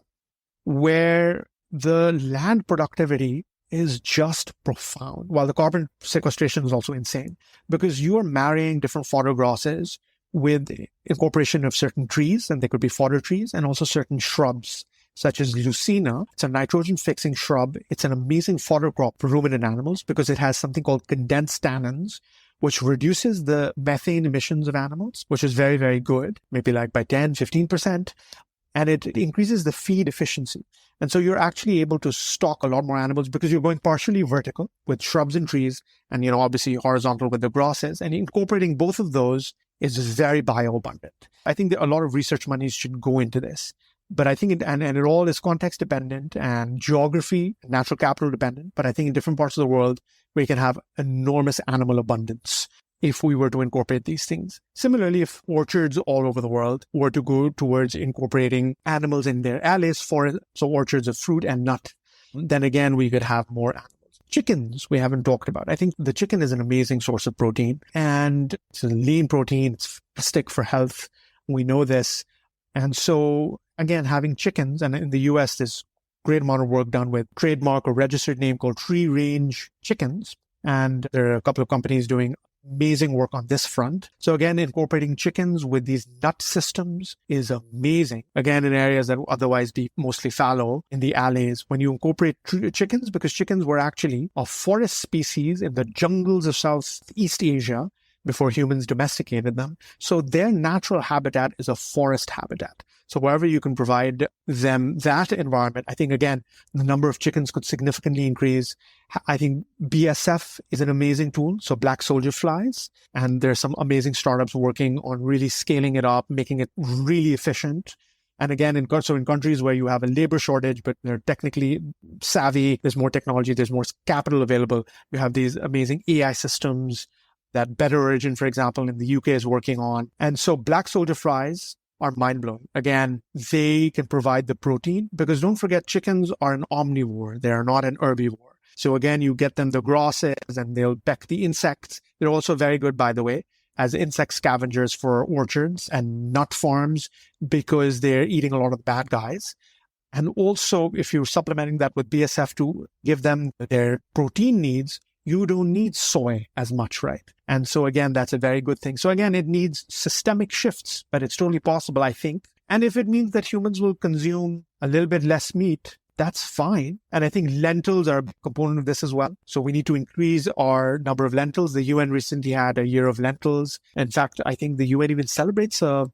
where the land productivity is just profound, while the carbon sequestration is also insane, because you are marrying different fodder grasses with incorporation of certain trees, and they could be fodder trees, and also certain shrubs, such as Lucina. It's a nitrogen-fixing shrub. It's an amazing fodder crop for ruminant animals because it has something called condensed tannins, which reduces the methane emissions of animals, which is very, very good, maybe like by 10, 15%. and it increases the feed efficiency. And so you're actually able to stock a lot more animals because you're going partially vertical with shrubs and trees and, obviously horizontal with the grasses, and incorporating both of those is very bioabundant. I think that a lot of research monies should go into this. But I think it all is context dependent and geography, natural capital dependent. But I think in different parts of the world, we can have enormous animal abundance if we were to incorporate these things. Similarly, if orchards all over the world were to go towards incorporating animals in their alleys, so orchards of fruit and nut, then again, we could have more animals. Chickens, we haven't talked about. I think the chicken is an amazing source of protein, and it's a lean protein. It's fantastic for health. We know this. And so, again, having chickens, and in the US, there's great amount of work done with trademark or registered name called free range chickens. And there are a couple of companies doing amazing work on this front. So again, incorporating chickens with these nut systems is amazing. Again, in areas that would otherwise be mostly fallow in the alleys, when you incorporate chickens, because chickens were actually a forest species in the jungles of Southeast Asia before humans domesticated them. So their natural habitat is a forest habitat. So wherever you can provide them that environment, I think, again, the number of chickens could significantly increase. I think BSF is an amazing tool. So black soldier flies. And there's some amazing startups working on really scaling it up, making it really efficient. And again, in countries where you have a labor shortage, but they're technically savvy, there's more technology, there's more capital available. You have these amazing AI systems that Better Origin, for example, in the UK is working on. And so black soldier flies are mind-blowing. Again, they can provide the protein because don't forget, chickens are an omnivore. They are not an herbivore. So again, you get them the grasses and they'll peck the insects. They're also very good, by the way, as insect scavengers for orchards and nut farms because they're eating a lot of bad guys. And also, if you're supplementing that with BSF to give them their protein needs, you don't need soy as much, right? And so again, that's a very good thing. So again, it needs systemic shifts, but it's totally possible, I think. And if it means that humans will consume a little bit less meat, that's fine. And I think lentils are a component of this as well. So we need to increase our number of lentils. The UN recently had a year of lentils. In fact, I think the UN even celebrates a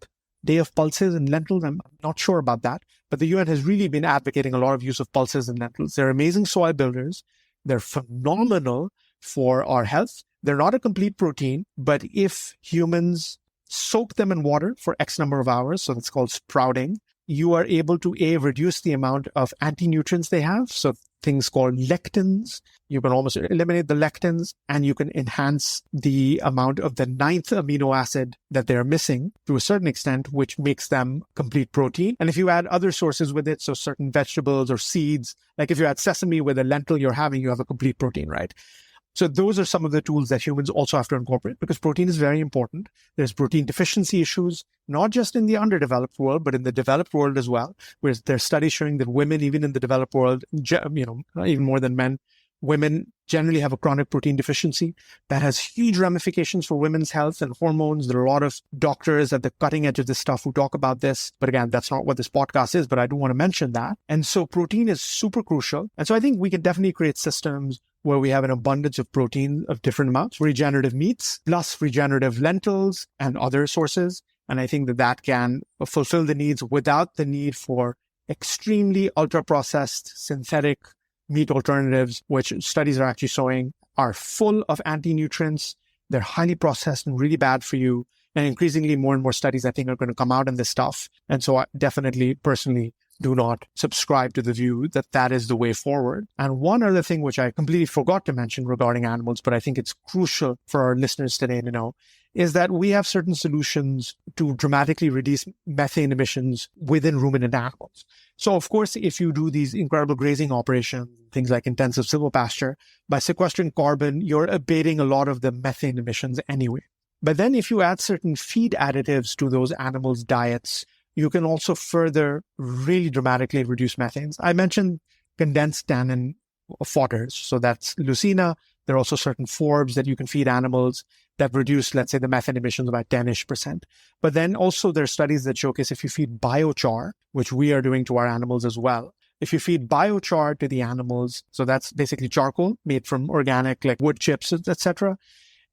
day of pulses and lentils. I'm not sure about that. But the UN has really been advocating a lot of use of pulses and lentils. They're amazing soil builders. They're phenomenal for our health. They're not a complete protein, but if humans soak them in water for X number of hours, so that's called sprouting, you are able to reduce the amount of anti-nutrients they have. So things called lectins, you can almost eliminate the lectins and you can enhance the amount of the 9th amino acid that they're missing to a certain extent, which makes them complete protein. And if you add other sources with it, so certain vegetables or seeds, like if you add sesame with a lentil you have a complete protein, right? So those are some of the tools that humans also have to incorporate because protein is very important. There's protein deficiency issues, not just in the underdeveloped world, but in the developed world as well, where there's studies showing that women, even in the developed world, even more than men, women generally have a chronic protein deficiency that has huge ramifications for women's health and hormones. There are a lot of doctors at the cutting edge of this stuff who talk about this. But again, that's not what this podcast is, but I do want to mention that. And so protein is super crucial. And so I think we can definitely create systems where we have an abundance of protein of different amounts, regenerative meats, plus regenerative lentils and other sources. And I think that can fulfill the needs without the need for extremely ultra-processed synthetic meat alternatives, which studies are actually showing are full of anti-nutrients. They're highly processed and really bad for you. And increasingly more and more studies, I think, are going to come out on this stuff. And so I definitely, personally, do not subscribe to the view that that is the way forward. And one other thing, which I completely forgot to mention regarding animals, but I think it's crucial for our listeners today to know, is that we have certain solutions to dramatically reduce methane emissions within ruminant animals. So, of course, if you do these incredible grazing operations, things like intensive silvopasture, by sequestering carbon, you're abating a lot of the methane emissions anyway. But then if you add certain feed additives to those animals' diets, you can also further really dramatically reduce methanes. I mentioned condensed tannin fodders. So that's lucina. There are also certain forbs that you can feed animals that reduce, let's say, the methane emissions by 10-ish%. But then also there are studies that showcase if you feed biochar, which we are doing to our animals as well, if you feed biochar to the animals, so that's basically charcoal made from organic, like wood chips, etc.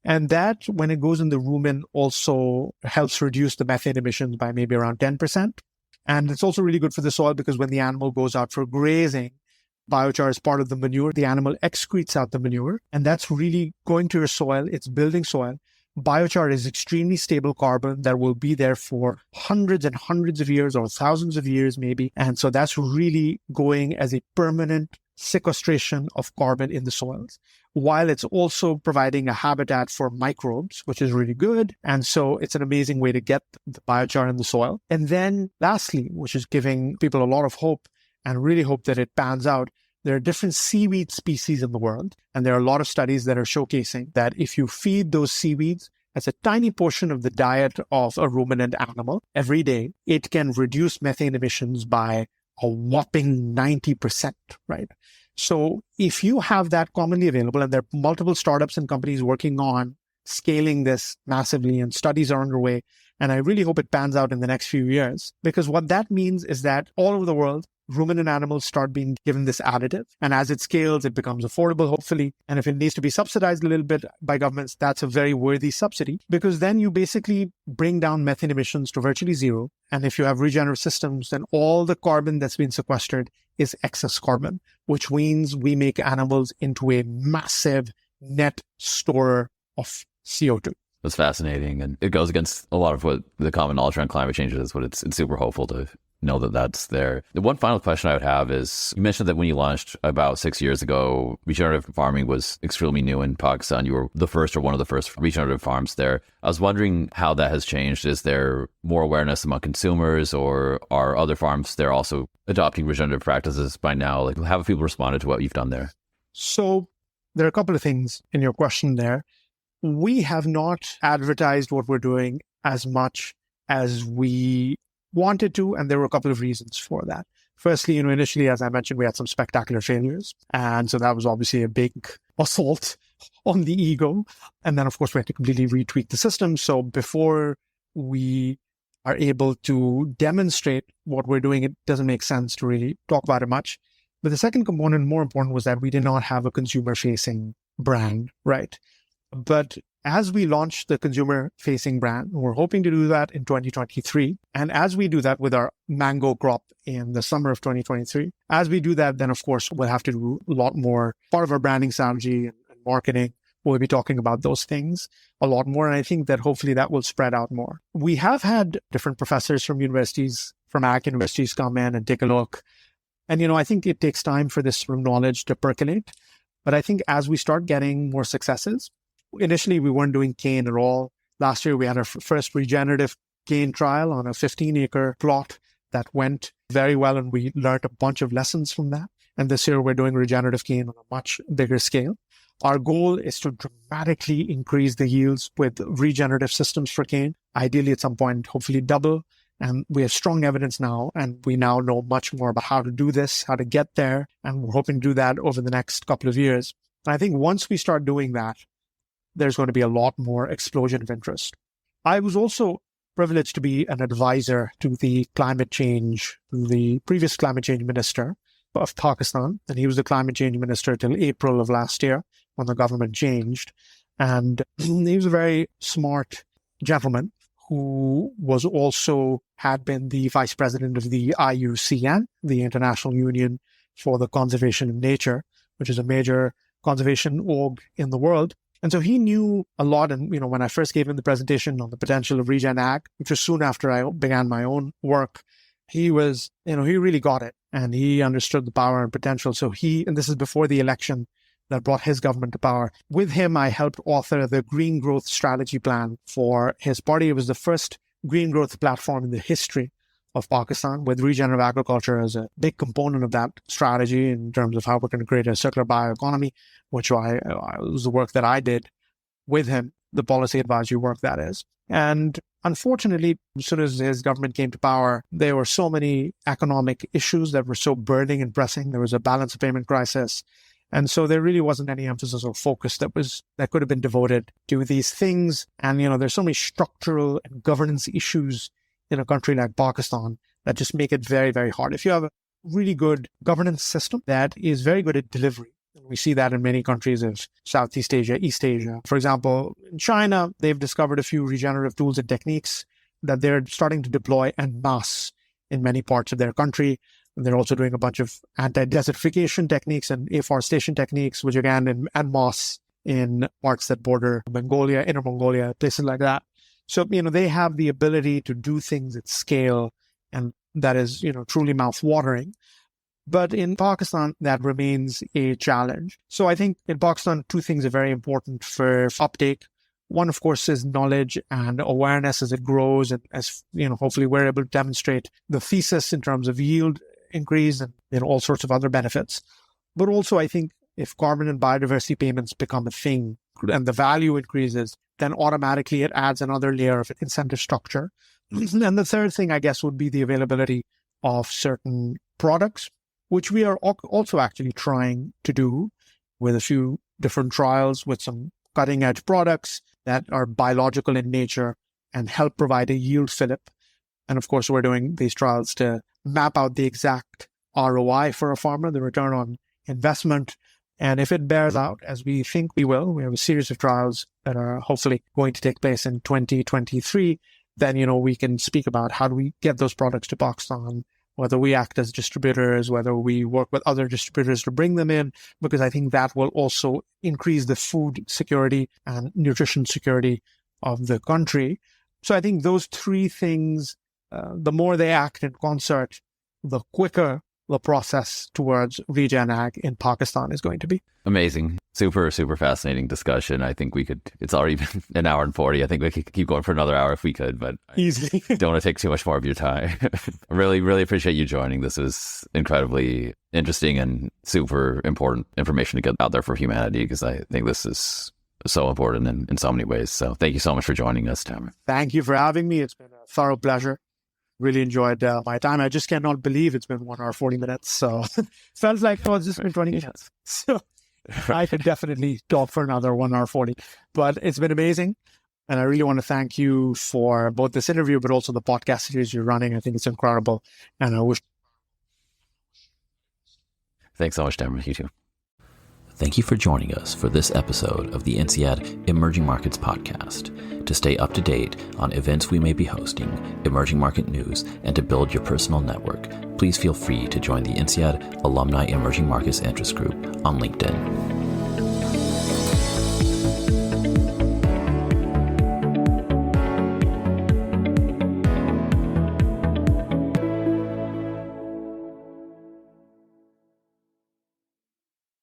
And that, when it goes in the rumen, also helps reduce the methane emissions by maybe around 10%. And it's also really good for the soil because when the animal goes out for grazing, biochar is part of the manure. The animal excretes out the manure, and that's really going to your soil. It's building soil. Biochar is extremely stable carbon that will be there for hundreds and hundreds of years or thousands of years maybe. And so that's really going as a permanent sequestration of carbon in the soils, while it's also providing a habitat for microbes, which is really good. And so it's an amazing way to get the biochar in the soil. And then lastly, which is giving people a lot of hope and really hope that it pans out, there are different seaweed species in the world. And there are a lot of studies that are showcasing that if you feed those seaweeds as a tiny portion of the diet of a ruminant animal every day, it can reduce methane emissions by a whopping 90%, right? So if you have that commonly available, and there are multiple startups and companies working on scaling this massively, and studies are underway, and I really hope it pans out in the next few years, because what that means is that all over the world, ruminant animals start being given this additive. And as it scales, it becomes affordable, hopefully. And if it needs to be subsidized a little bit by governments, that's a very worthy subsidy, because then you basically bring down methane emissions to virtually zero. And if you have regenerative systems, then all the carbon that's been sequestered is excess carbon, which means we make animals into a massive net storer of CO2. That's fascinating. And it goes against a lot of what the common knowledge around climate change is, but it's super hopeful to know that that's there. The one final question I would have is, you mentioned that when you launched about 6 years ago, regenerative farming was extremely new in Pakistan. You were the first or one of the first regenerative farms there. I was wondering how that has changed. Is there more awareness among consumers, or are other farms there also adopting regenerative practices by now? Like, how have people responded to what you've done there? So there are a couple of things in your question there. We have not advertised what we're doing as much as we wanted to, and there were a couple of reasons for that. Firstly, initially, as I mentioned, we had some spectacular failures. And so that was obviously a big assault on the ego. And then, of course, we had to completely retweak the system. So before we are able to demonstrate what we're doing, it doesn't make sense to really talk about it much. But the second component, more important, was that we did not have a consumer-facing brand, right? But as we launch the consumer-facing brand, we're hoping to do that in 2023. And as we do that with our mango crop in the summer of 2023, as we do that, then of course, we'll have to do a lot more. Part of our branding strategy and marketing, we'll be talking about those things a lot more. And I think that hopefully that will spread out more. We have had different professors from universities, from ag universities come in and take a look. And, I think it takes time for this sort of knowledge to percolate. But I think as we start getting more successes, initially, we weren't doing cane at all. Last year, we had our first regenerative cane trial on a 15-acre plot that went very well, and we learned a bunch of lessons from that. And this year, we're doing regenerative cane on a much bigger scale. Our goal is to dramatically increase the yields with regenerative systems for cane, ideally at some point, hopefully double. And we have strong evidence now, and we now know much more about how to do this, how to get there. And we're hoping to do that over the next couple of years. And I think once we start doing that, there's going to be a lot more explosion of interest. I was also privileged to be an advisor to the previous climate change minister of Pakistan. And he was the climate change minister till April of last year when the government changed. And he was a very smart gentleman who was also had been the vice president of the IUCN, the International Union for the Conservation of Nature, which is a major conservation org in the world. And so he knew a lot. And, when I first gave him the presentation on the potential of regen ag, which was soon after I began my own work, he was, he really got it, and he understood the power and potential. So and this is before the election that brought his government to power. With him, I helped author the Green Growth Strategy Plan for his party. It was the first green growth platform in the history of Pakistan, with regenerative agriculture as a big component of that strategy in terms of how we're going to create a circular bioeconomy, which was the work that I did with him, the policy advisory work that is. And unfortunately, as soon as his government came to power, there were so many economic issues that were so burning and pressing. There was a balance of payment crisis. And so there really wasn't any emphasis or focus that could have been devoted to these things. And, there's so many structural and governance issues in a country like Pakistan that just make it very, very hard. If you have a really good governance system that is very good at delivery, and we see that in many countries of Southeast Asia, East Asia. For example, in China, they've discovered a few regenerative tools and techniques that they're starting to deploy en masse in many parts of their country. And they're also doing a bunch of anti-desertification techniques and afforestation techniques, which again, and moss in parts that border Mongolia, Inner Mongolia, places like that. So, they have the ability to do things at scale, and that is, truly mouth-watering. But in Pakistan, that remains a challenge. So I think in Pakistan, two things are very important for uptake. One, of course, is knowledge and awareness as it grows, and as hopefully we're able to demonstrate the thesis in terms of yield increase and all sorts of other benefits. But also, I think if carbon and biodiversity payments become a thing and the value increases, then automatically it adds another layer of incentive structure. And the third thing, I guess, would be the availability of certain products, which we are also actually trying to do with a few different trials with some cutting edge products that are biological in nature and help provide a yield fillip. And of course, we're doing these trials to map out the exact ROI for a farmer, the return on investment. And if it bears out, as we think we will, we have a series of trials that are hopefully going to take place in 2023, then, we can speak about how do we get those products to Pakistan, whether we act as distributors, whether we work with other distributors to bring them in, because I think that will also increase the food security and nutrition security of the country. So I think those three things, the more they act in concert, the quicker the process towards regen ag in Pakistan is going to be. Amazing. Super, super fascinating discussion. I think it's already been an hour and 40. I think we could keep going for another hour if we could, but easily. I don't want to take too much more of your time. I really, really appreciate you joining. This is incredibly interesting and super important information to get out there for humanity, because I think this is so important in so many ways. So thank you so much for joining us, Taimur. Thank you for having me. It's been a thorough pleasure. Really enjoyed my time. I just cannot believe it's been 1 hour, 40 minutes. So felt like it's just been 20 minutes. So I could definitely talk for another 1 hour, 40. But it's been amazing. And I really want to thank you for both this interview, but also the podcast series you're running. I think it's incredible. And I wish. Thanks so much, Taimur. You too. Thank you for joining us for this episode of the INSEAD Emerging Markets Podcast. To stay up to date on events we may be hosting, emerging market news, and to build your personal network, please feel free to join the INSEAD Alumni Emerging Markets Interest Group on LinkedIn.